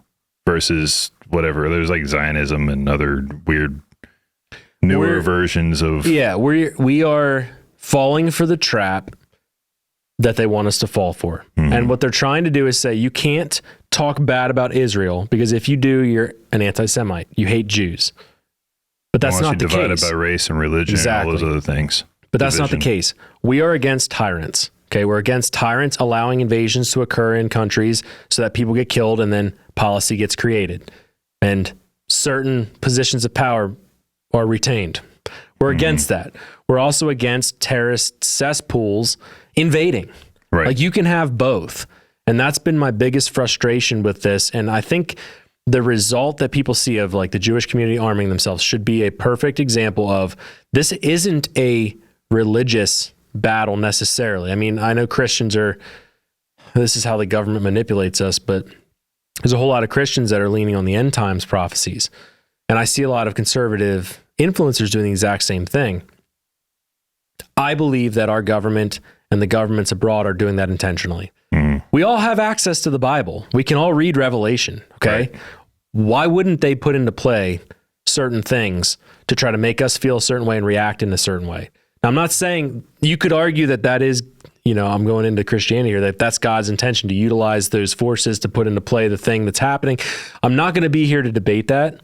[SPEAKER 2] versus whatever. There's like Zionism and other weird newer versions of.
[SPEAKER 1] Yeah, we are falling for the trap that they want us to fall for. Mm-hmm. And what they're trying to do is say, you can't talk bad about Israel because if you do, you're an anti-Semite. You hate Jews. But that's not the case.
[SPEAKER 2] Divided by race and religion and all those other things.
[SPEAKER 1] But that's not the case. We are against tyrants. Okay, we're against tyrants allowing invasions to occur in countries so that people get killed and then policy gets created and certain positions of power are retained. We're against that. We're also against terrorist cesspools invading.
[SPEAKER 2] Right.
[SPEAKER 1] Like you can have both. And that's been my biggest frustration with this. And I think the result that people see of like the Jewish community arming themselves should be a perfect example of this isn't a religious battle necessarily. I mean, I know Christians this is how the government manipulates us, but there's a whole lot of Christians that are leaning on the end times prophecies. And I see a lot of conservative influencers doing the exact same thing. I believe that our government and the governments abroad are doing that intentionally. Mm-hmm. We all have access to the Bible. We can all read Revelation, okay? Right. Why wouldn't they put into play certain things to try to make us feel a certain way and react in a certain way? Now, I'm not saying you could argue that is, I'm going into Christianity here, that that's God's intention to utilize those forces to put into play the thing that's happening. I'm not going to be here to debate that.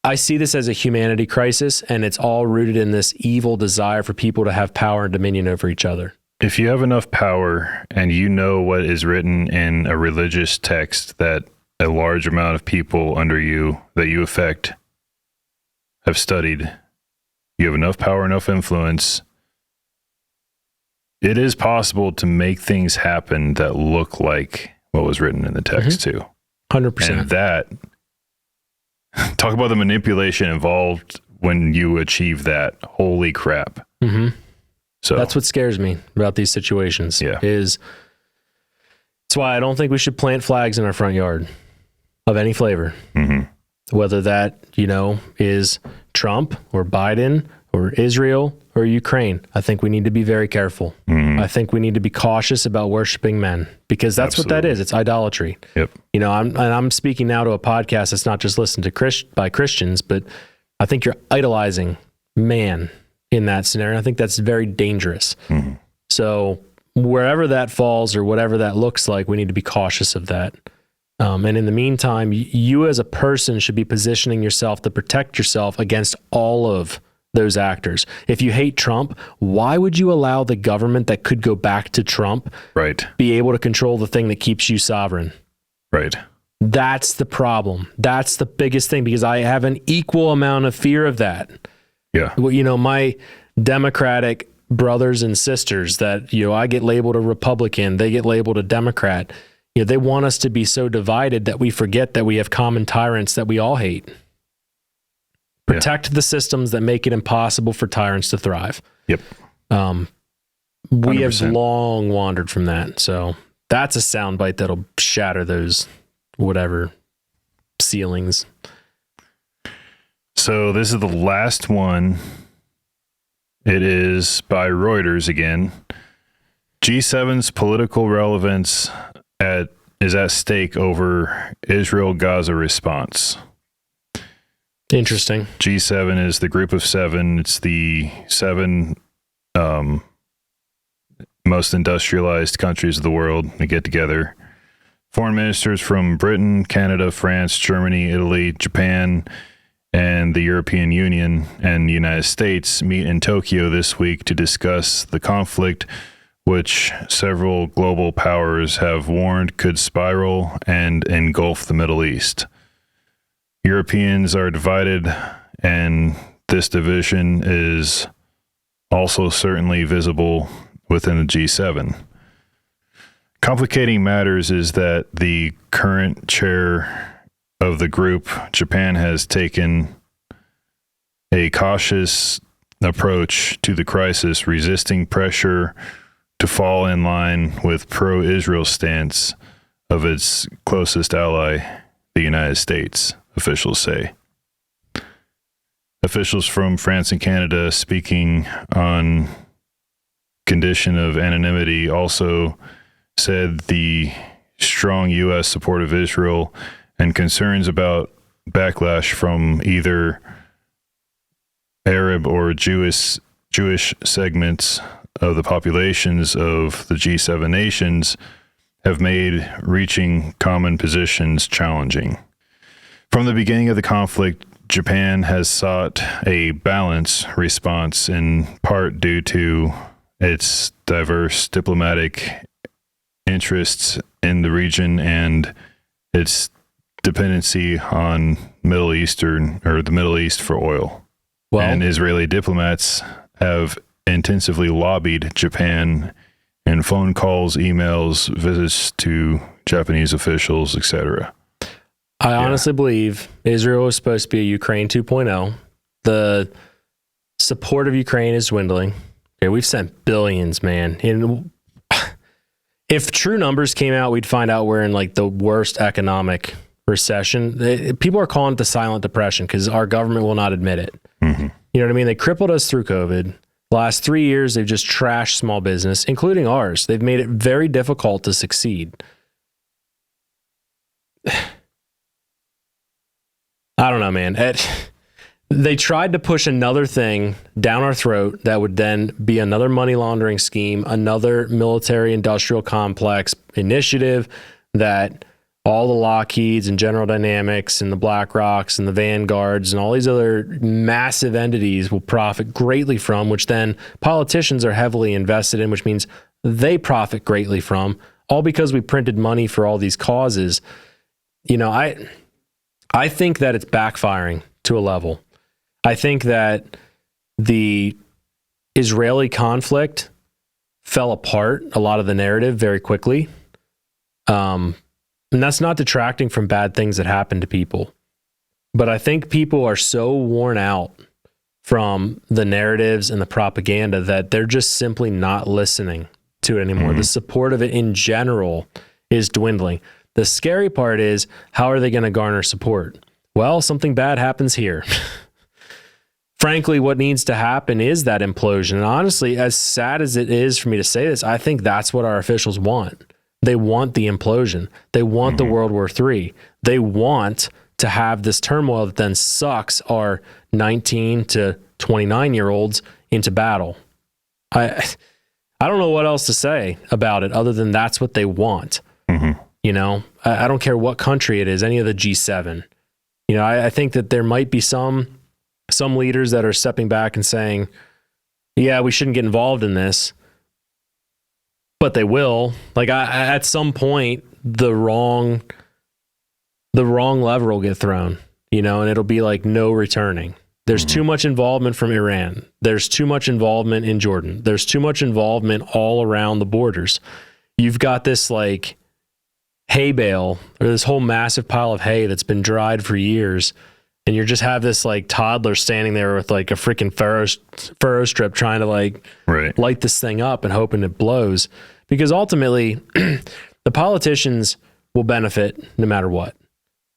[SPEAKER 1] I see this as a humanity crisis, and it's all rooted in this evil desire for people to have power and dominion over each other.
[SPEAKER 2] if you have enough power and you know what is written in a religious text that a large amount of people under you that you affect have studied, you have enough power, enough influence, it is possible to make things happen that look like what was written in the text too.
[SPEAKER 1] 100%.
[SPEAKER 2] And that, talk about the manipulation involved when you achieve that. Holy crap. So
[SPEAKER 1] that's what scares me about these situations.
[SPEAKER 2] Yeah.
[SPEAKER 1] It's why I don't think we should plant flags in our front yard of any flavor. Whether that, is Trump or Biden or Israel or Ukraine. I think we need to be very careful. I think we need to be cautious about worshiping men, because that's what that is. It's idolatry.
[SPEAKER 2] Yep.
[SPEAKER 1] I'm speaking now to a podcast that's not just listened to by Christians, but I think you're idolizing man in that scenario. I think that's very dangerous. So wherever that falls or whatever that looks like, we need to be cautious of that. And in the meantime, you as a person should be positioning yourself to protect yourself against all of those actors. If you hate Trump, why would you allow the government that could go back to Trump be able to control the thing that keeps you sovereign?
[SPEAKER 2] Right.
[SPEAKER 1] That's the problem. That's the biggest thing, because I have an equal amount of fear of that.
[SPEAKER 2] Yeah.
[SPEAKER 1] Well, my Democratic brothers and sisters that, I get labeled a Republican, they get labeled a Democrat. They want us to be so divided that we forget that we have common tyrants that we all hate. Protect the systems that make it impossible for tyrants to thrive.
[SPEAKER 2] Yep.
[SPEAKER 1] We have long wandered from that. So that's a soundbite that'll shatter those whatever ceilings.
[SPEAKER 2] So this is the last one. It is by Reuters again. G7's political relevance is at stake over Israel-Gaza response.
[SPEAKER 1] Interesting.
[SPEAKER 2] G7 is the group of seven. It's the seven most industrialized countries of the world that get together. Foreign ministers from Britain, Canada, France, Germany, Italy, Japan, and the European Union and the United States meet in Tokyo this week to discuss the conflict, which several global powers have warned could spiral and engulf the Middle East. Europeans are divided, and this division is also certainly visible within the G7. Complicating matters is that the current chair of the group, Japan, has taken a cautious approach to the crisis, resisting pressure to fall in line with pro-Israel stance of its closest ally, the United States, officials say. Officials from France and Canada, speaking on condition of anonymity, also said the strong U.S. support of Israel and concerns about backlash from either Arab or Jewish segments of the populations of the G7 nations have made reaching common positions challenging. From the beginning of the conflict, Japan has sought a balanced response, in part due to its diverse diplomatic interests in the region and its dependency on the Middle East for oil. And Israeli diplomats have intensively lobbied Japan in phone calls, emails, visits to Japanese officials, etc.
[SPEAKER 1] I honestly believe Israel is supposed to be a Ukraine 2.0. The support of Ukraine is dwindling. Okay, we've sent billions, man. And if true numbers came out, we'd find out we're in like the worst economic recession. People are calling it the silent depression because our government will not admit it. You know what I mean? They crippled us through COVID. The last 3 years, they've just trashed small business, including ours. They've made it very difficult to succeed. I don't know, man. They tried to push another thing down our throat that would then be another money laundering scheme, another military industrial complex initiative that all the Lockheeds and General Dynamics and the BlackRocks and the Vanguards and all these other massive entities will profit greatly from, which then politicians are heavily invested in, which means they profit greatly from, all because we printed money for all these causes. I think that it's backfiring to a level. I think that the Israeli conflict fell apart, a lot of the narrative, very quickly. And that's not detracting from bad things that happen to people. But I think people are so worn out from the narratives and the propaganda that they're just simply not listening to it anymore. The support of it in general is dwindling. The scary part is, how are they going to garner support? Well, something bad happens here. Frankly, what needs to happen is that implosion. And honestly, as sad as it is for me to say this, I think that's what our officials want. They want the implosion. They want the World War III. They want to have this turmoil that then sucks our 19 to 29-year-olds into battle. I don't know what else to say about it other than that's what they want. I don't care what country it is, any of the G7. I think that there might be some leaders that are stepping back and saying, yeah, we shouldn't get involved in this, but they will. Like, at some point, the wrong lever will get thrown, and it'll be like no returning. There's too much involvement from Iran. There's too much involvement in Jordan. There's too much involvement all around the borders. You've got this like hay bale, or this whole massive pile of hay that's been dried for years, and you just have this like toddler standing there with like a freaking furrow strip trying to like light this thing up and hoping it blows. Because ultimately, the politicians will benefit no matter what.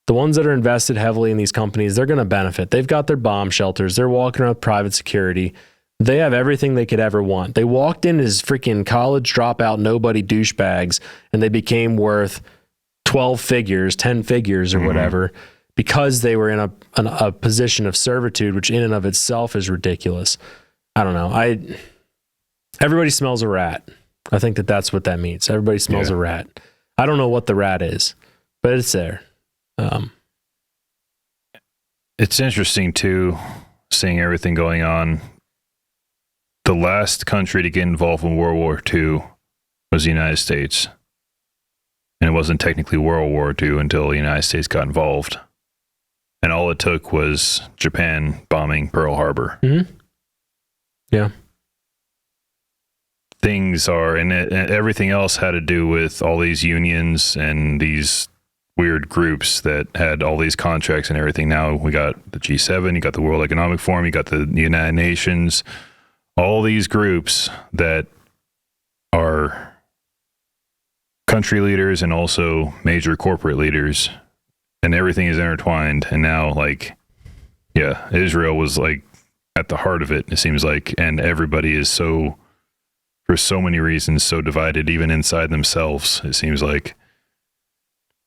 [SPEAKER 1] The ones that are invested heavily in these companies, they're going to benefit. They've got their bomb shelters. They're walking around with private security. They have everything they could ever want. They walked in as freaking college dropout, nobody douchebags, and they became worth 12 figures, 10 figures or whatever, because they were in a position of servitude, which in and of itself is ridiculous. I don't know. Everybody smells a rat. I think that's what that means. Everybody smells a rat. I don't know what the rat is, but it's there.
[SPEAKER 2] It's interesting too, seeing everything going on. The last country to get involved in World War II was the United States. And it wasn't technically World War II until the United States got involved. And all it took was Japan bombing Pearl Harbor.
[SPEAKER 1] Yeah.
[SPEAKER 2] Things are, and everything else had to do with all these unions and these weird groups that had all these contracts and everything. Now we got the G7, you got the World Economic Forum, you got the United Nations, all these groups that are country leaders and also major corporate leaders, and everything is intertwined. And now, like, Israel was like at the heart of it, it seems like, and everybody is so, for so many reasons, so divided, even inside themselves, it semes like.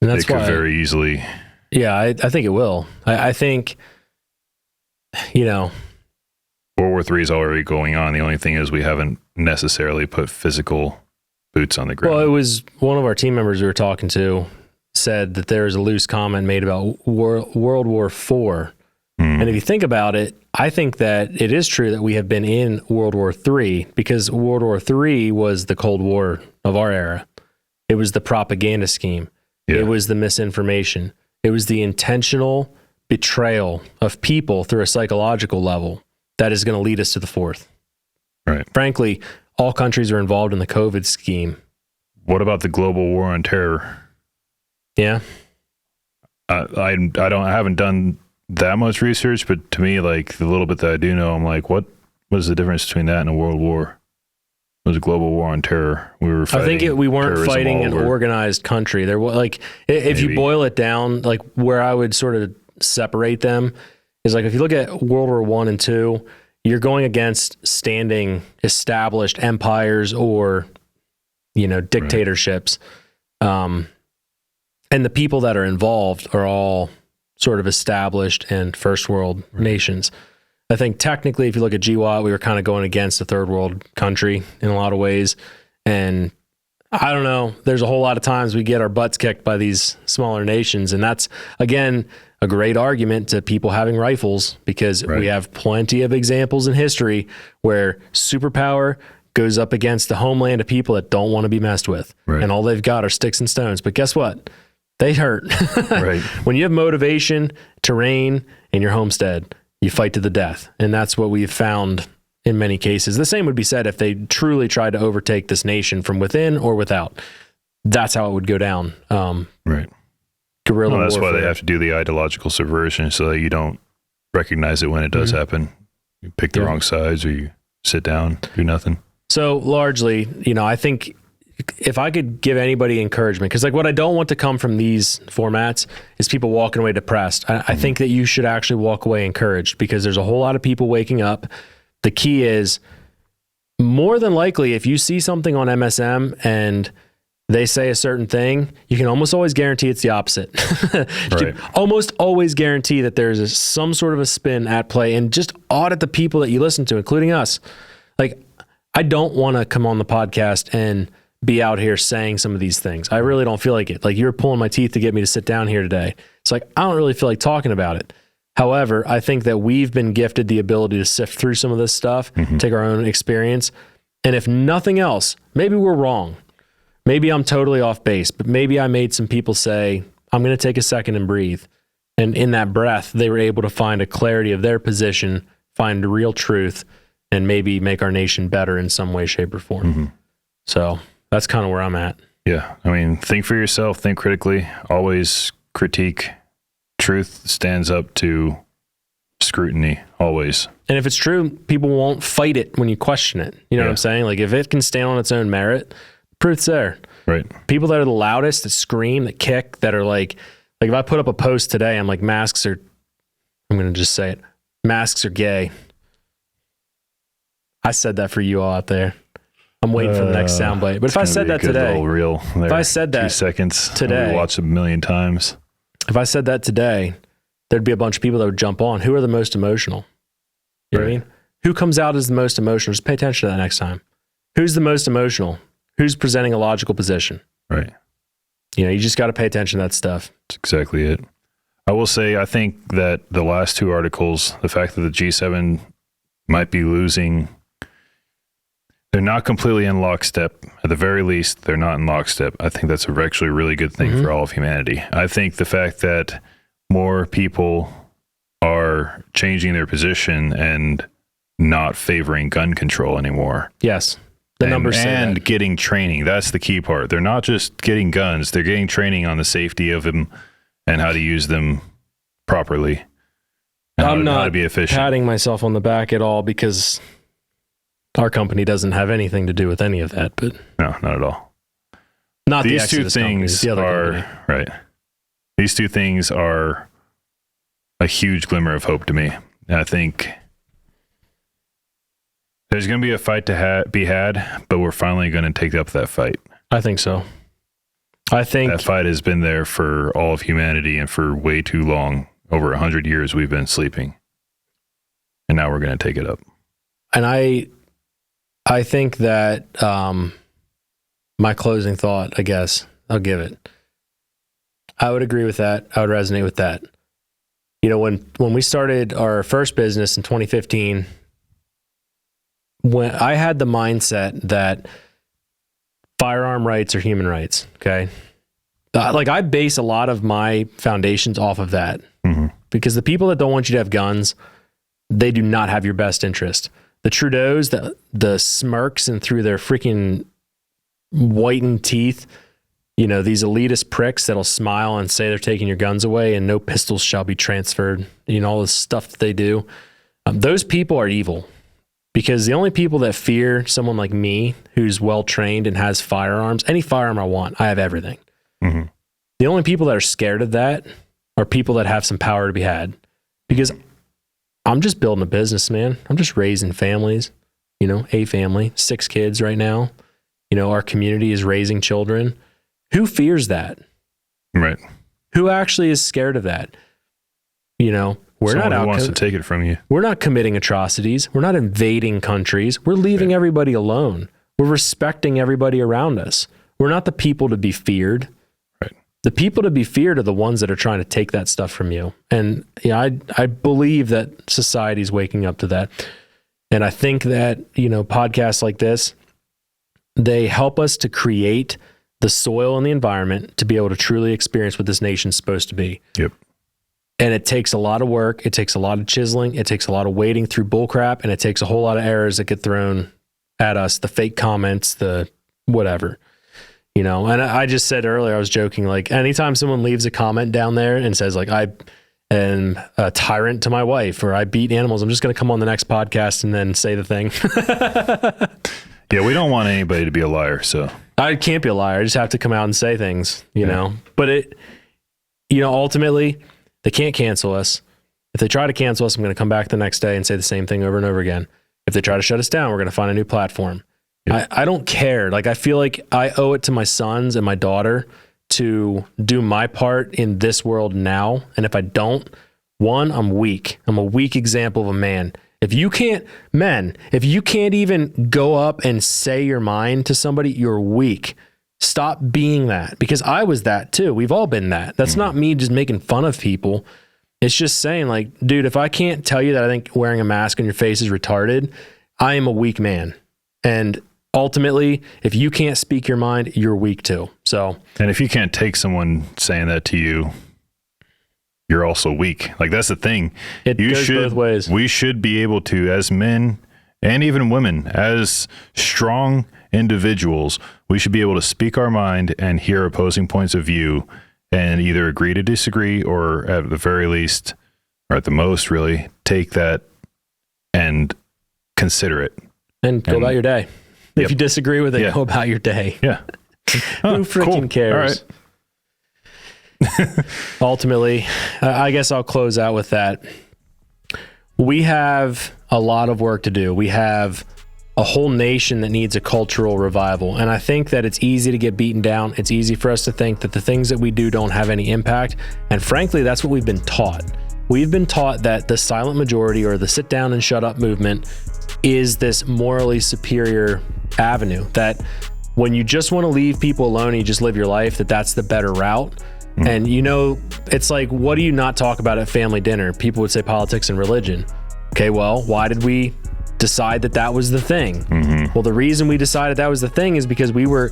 [SPEAKER 1] And that's
[SPEAKER 2] it could very easily.
[SPEAKER 1] Yeah, I think it will. I think,
[SPEAKER 2] World War III is already going on. The only thing is we haven't necessarily put physical boots on the ground.
[SPEAKER 1] Well, it was one of our team members we were talking to said that there was a loose comment made about World War IV. And if you think about it, I think that it is true that we have been in World War III, because World War III was the Cold War of our era. It was the propaganda scheme. It was the misinformation. It was the intentional betrayal of people through a psychological level that is going to lead us to the fourth.
[SPEAKER 2] Right.
[SPEAKER 1] Frankly, all countries are involved in the COVID scheme.
[SPEAKER 2] What about the global war on terror?
[SPEAKER 1] Yeah.
[SPEAKER 2] I haven't done that much research, but to me, like, the little bit that I do know, I'm like, what was the difference between that and a world war? It was a global war on terror. We were fighting.
[SPEAKER 1] I think we weren't fighting an organized country. There was, like, if you boil it down, like, where I would sort of separate them is, like, if you look at World War I and II, you're going against standing established empires or, dictatorships. And the people that are involved are all sort of established and first world nations. I think technically, if you look at GWAT, we were kind of going against a third world country in a lot of ways. And I don't know, there's a whole lot of times we get our butts kicked by these smaller nations. And that's, again, a great argument to people having rifles, because we have plenty of examples in history where superpower goes up against the homeland of people that don't want to be messed with.
[SPEAKER 2] Right.
[SPEAKER 1] And all they've got are sticks and stones. But guess what? They hurt.
[SPEAKER 2] Right.
[SPEAKER 1] When you have motivation, terrain, and your homestead, you fight to the death. And that's what we've found in many cases. The same would be said if they truly tried to overtake this nation from within or without. That's how it would go down.
[SPEAKER 2] Right.
[SPEAKER 1] Guerrilla
[SPEAKER 2] that's
[SPEAKER 1] warfare.
[SPEAKER 2] why they have to do the ideological subversion so that you don't recognize it when it does happen. You pick the wrong sides or you sit down, do nothing.
[SPEAKER 1] So largely, I think if I could give anybody encouragement, because like what I don't want to come from these formats is people walking away depressed. I think that you should actually walk away encouraged, because there's a whole lot of people waking up. The key is, more than likely, if you see something on MSM and they say a certain thing, you can almost always guarantee it's the opposite. You can almost always guarantee that there's some sort of a spin at play, and just audit the people that you listen to, including us. Like, I don't want to come on the podcast and be out here saying some of these things. I really don't feel like it. Like, you were pulling my teeth to get me to sit down here today. It's like, I don't really feel like talking about it. However, I think that we've been gifted the ability to sift through some of this stuff, take our own experience. And if nothing else, maybe we're wrong. Maybe I'm totally off base, but maybe I made some people say, I'm going to take a second and breathe. And in that breath, they were able to find a clarity of their position, find real truth, and maybe make our nation better in some way, shape, or form. So that's kind of where I'm at.
[SPEAKER 2] Yeah. I mean, think for yourself, think critically, always critique. Truth stands up to scrutiny, always.
[SPEAKER 1] And if it's true, people won't fight it when you question it. You know what I'm saying? Like, if it can stand on its own merit, proof's there.
[SPEAKER 2] Right.
[SPEAKER 1] People that are the loudest, that scream, that kick, that are like if I put up a post today, I'm like, I'm going to just say it, masks are gay. I said that for you all out there. I'm waiting for the next soundbite. But if I said that today,
[SPEAKER 2] reel there,
[SPEAKER 1] if I said that
[SPEAKER 2] 2 seconds
[SPEAKER 1] today,
[SPEAKER 2] we watched it 1,000,000 times.
[SPEAKER 1] If I said that today, there'd be a bunch of people that would jump on. Who are the most emotional? You know what I mean? Who comes out as the most emotional? Just pay attention to that next time. Who's the most emotional? Who's presenting a logical position?
[SPEAKER 2] Right.
[SPEAKER 1] You just got to pay attention to that stuff.
[SPEAKER 2] That's exactly it. I will say, I think that the last 2 articles, the fact that the G7 might be losing, they're not completely in lockstep. At the very least, they're not in lockstep. I think that's actually a really good thing for all of humanity. I think the fact that more people are changing their position and not favoring gun control anymore.
[SPEAKER 1] Yes. The numbers say
[SPEAKER 2] and
[SPEAKER 1] that.
[SPEAKER 2] Getting training. That's the key part. They're not just getting guns. They're getting training on the safety of them and how to use them properly.
[SPEAKER 1] I'm
[SPEAKER 2] how to
[SPEAKER 1] not
[SPEAKER 2] be efficient.
[SPEAKER 1] patting myself on the back at all, because our company doesn't have anything to do with any of that. But
[SPEAKER 2] no, not at all.
[SPEAKER 1] Not
[SPEAKER 2] These
[SPEAKER 1] the
[SPEAKER 2] 2
[SPEAKER 1] Exodus company, it's
[SPEAKER 2] things
[SPEAKER 1] the other
[SPEAKER 2] are
[SPEAKER 1] company.
[SPEAKER 2] right. These 2 things are a huge glimmer of hope to me. And I think there's going to be a fight to be had, but we're finally going to take up that fight.
[SPEAKER 1] I think so. I think
[SPEAKER 2] that fight has been there for all of humanity, and for way too long. Over 100 years, we've been sleeping, and now we're going to take it up.
[SPEAKER 1] And I think that my closing thought, I guess, I'll give it. I would agree with that. I would resonate with that. When we started our first business in 2015, when I had the mindset that firearm rights are human rights, okay? I base a lot of my foundations off of that. Because the people that don't want you to have guns, they do not have your best interest. The Trudeaus, the smirks and through their freaking whitened teeth, these elitist pricks that'll smile and say they're taking your guns away and no pistols shall be transferred, all this stuff that they do. Those people are evil, because the only people that fear someone like me, who's well-trained and has firearms, any firearm I want, I have everything. The only people that are scared of that are people that have some power to be had, because I'm just building a business, man. I'm just raising families, a family, 6 kids right now. Our community is raising children. Who fears that?
[SPEAKER 2] Right.
[SPEAKER 1] Who actually is scared of that? We're
[SPEAKER 2] Someone
[SPEAKER 1] not
[SPEAKER 2] who
[SPEAKER 1] out
[SPEAKER 2] wants to take it from you.
[SPEAKER 1] We're not committing atrocities. We're not invading countries. We're leaving everybody alone. We're respecting everybody around us. We're not the people to be feared. The people to be feared are the ones that are trying to take that stuff from you. And I believe that society's waking up to that. And I think that, podcasts like this, they help us to create the soil and the environment to be able to truly experience what this nation's supposed to be.
[SPEAKER 2] Yep.
[SPEAKER 1] And it takes a lot of work. It takes a lot of chiseling. It takes a lot of wading through bullcrap, and it takes a whole lot of errors that get thrown at us, the fake comments, the whatever, you know. And I just said earlier, I was joking, like anytime someone leaves a comment down there and says like, I am a tyrant to my wife, or I beat animals, I'm just going to come on the next podcast and then say the thing.
[SPEAKER 2] Yeah, we don't want anybody to be a liar, so.
[SPEAKER 1] I can't be a liar. I just have to come out and say things, you know. But it, you know, ultimately, they can't cancel us. If they try to cancel us, I'm going to come back the next day and say the same thing over and over again. If they try to shut us down, we're going to find a new platform. Yeah. I don't care. Like, I feel like I owe it to my sons and my daughter to do my part in this world now. And if I don't, one, I'm weak. I'm a weak example of a man. If you can't even go up and say your mind to somebody, you're weak. Stop being that, because I was that too. We've all been that. That's not me just making fun of people. It's just saying like, dude, if I can't tell you that I think wearing a mask on your face is retarded, I am a weak man. And ultimately, if you can't speak your mind, you're weak too. So,
[SPEAKER 2] and if you can't take someone saying that to you, you're also weak. Like, that's the thing.
[SPEAKER 1] It goes both ways.
[SPEAKER 2] We should be able to, as men and even women, as strong individuals, we should be able to speak our mind and hear opposing points of view and either agree to disagree, or at the very least, or at the most really, take that and consider it.
[SPEAKER 1] And go about your day. If you disagree with it, go about your day.
[SPEAKER 2] Yeah.
[SPEAKER 1] Who freaking cares?
[SPEAKER 2] All right.
[SPEAKER 1] Ultimately, I guess I'll close out with that. We have a lot of work to do. We have a whole nation that needs a cultural revival. And I think that it's easy to get beaten down. It's easy for us to think that the things that we do don't have any impact. And frankly, that's what we've been taught. We've been taught that the silent majority, or the sit down and shut up movement, is this morally superior avenue, that when you just want to leave people alone and you just live your life, that's the better route. And, you know, it's like, what do you not talk about at family dinner? People would say politics and religion. Okay, well, why did we decide that was the thing? Well, the reason we decided that was the thing is because we were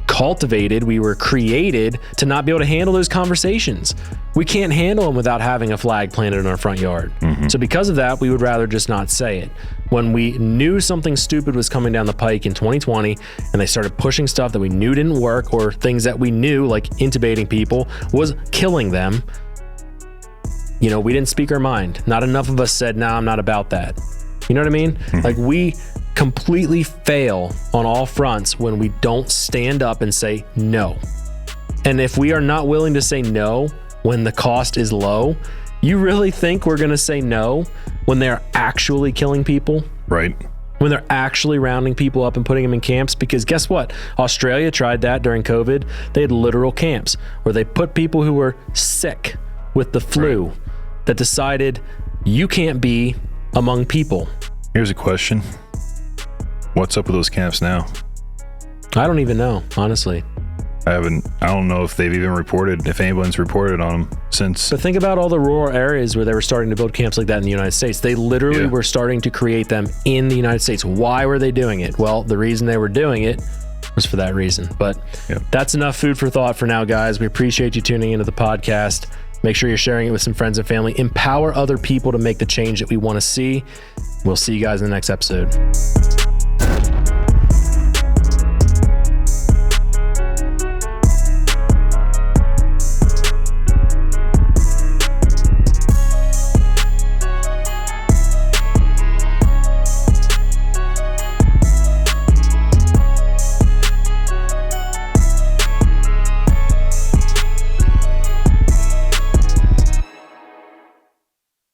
[SPEAKER 1] cultivated, we were created to not be able to handle those conversations. We can't handle them without having a flag planted in our front yard. So because of that, we would rather just not say it. When we knew something stupid was coming down the pike in 2020, and they started pushing stuff that we knew didn't work, or things that we knew, like intubating people, was killing them, you know, we didn't speak our mind. Not enough of us said, nah, I'm not about that. You know what I mean? Like, we completely fail on all fronts when we don't stand up and say no. And if we are not willing to say no when the cost is low, you really think we're going to say no when they're actually killing people?
[SPEAKER 2] Right.
[SPEAKER 1] When they're actually rounding people up and putting them in camps? Because guess what? Australia tried that during COVID. They had literal camps where they put people who were sick with the flu, that decided you can't be among people.
[SPEAKER 2] Here's a question. What's up with those camps now?
[SPEAKER 1] I don't even know, honestly.
[SPEAKER 2] I don't know if they've even reported, if anyone's reported on them since.
[SPEAKER 1] But think about all the rural areas where they were starting to build camps like that in the United States. They literally were starting to create them in the United States. Why were they doing it? Well, the reason they were doing it was for that reason. But that's enough food for thought for now, guys. We appreciate you tuning into the podcast. Make sure you're sharing it with some friends and family. Empower other people to make the change that we want to see. We'll see you guys in the next episode.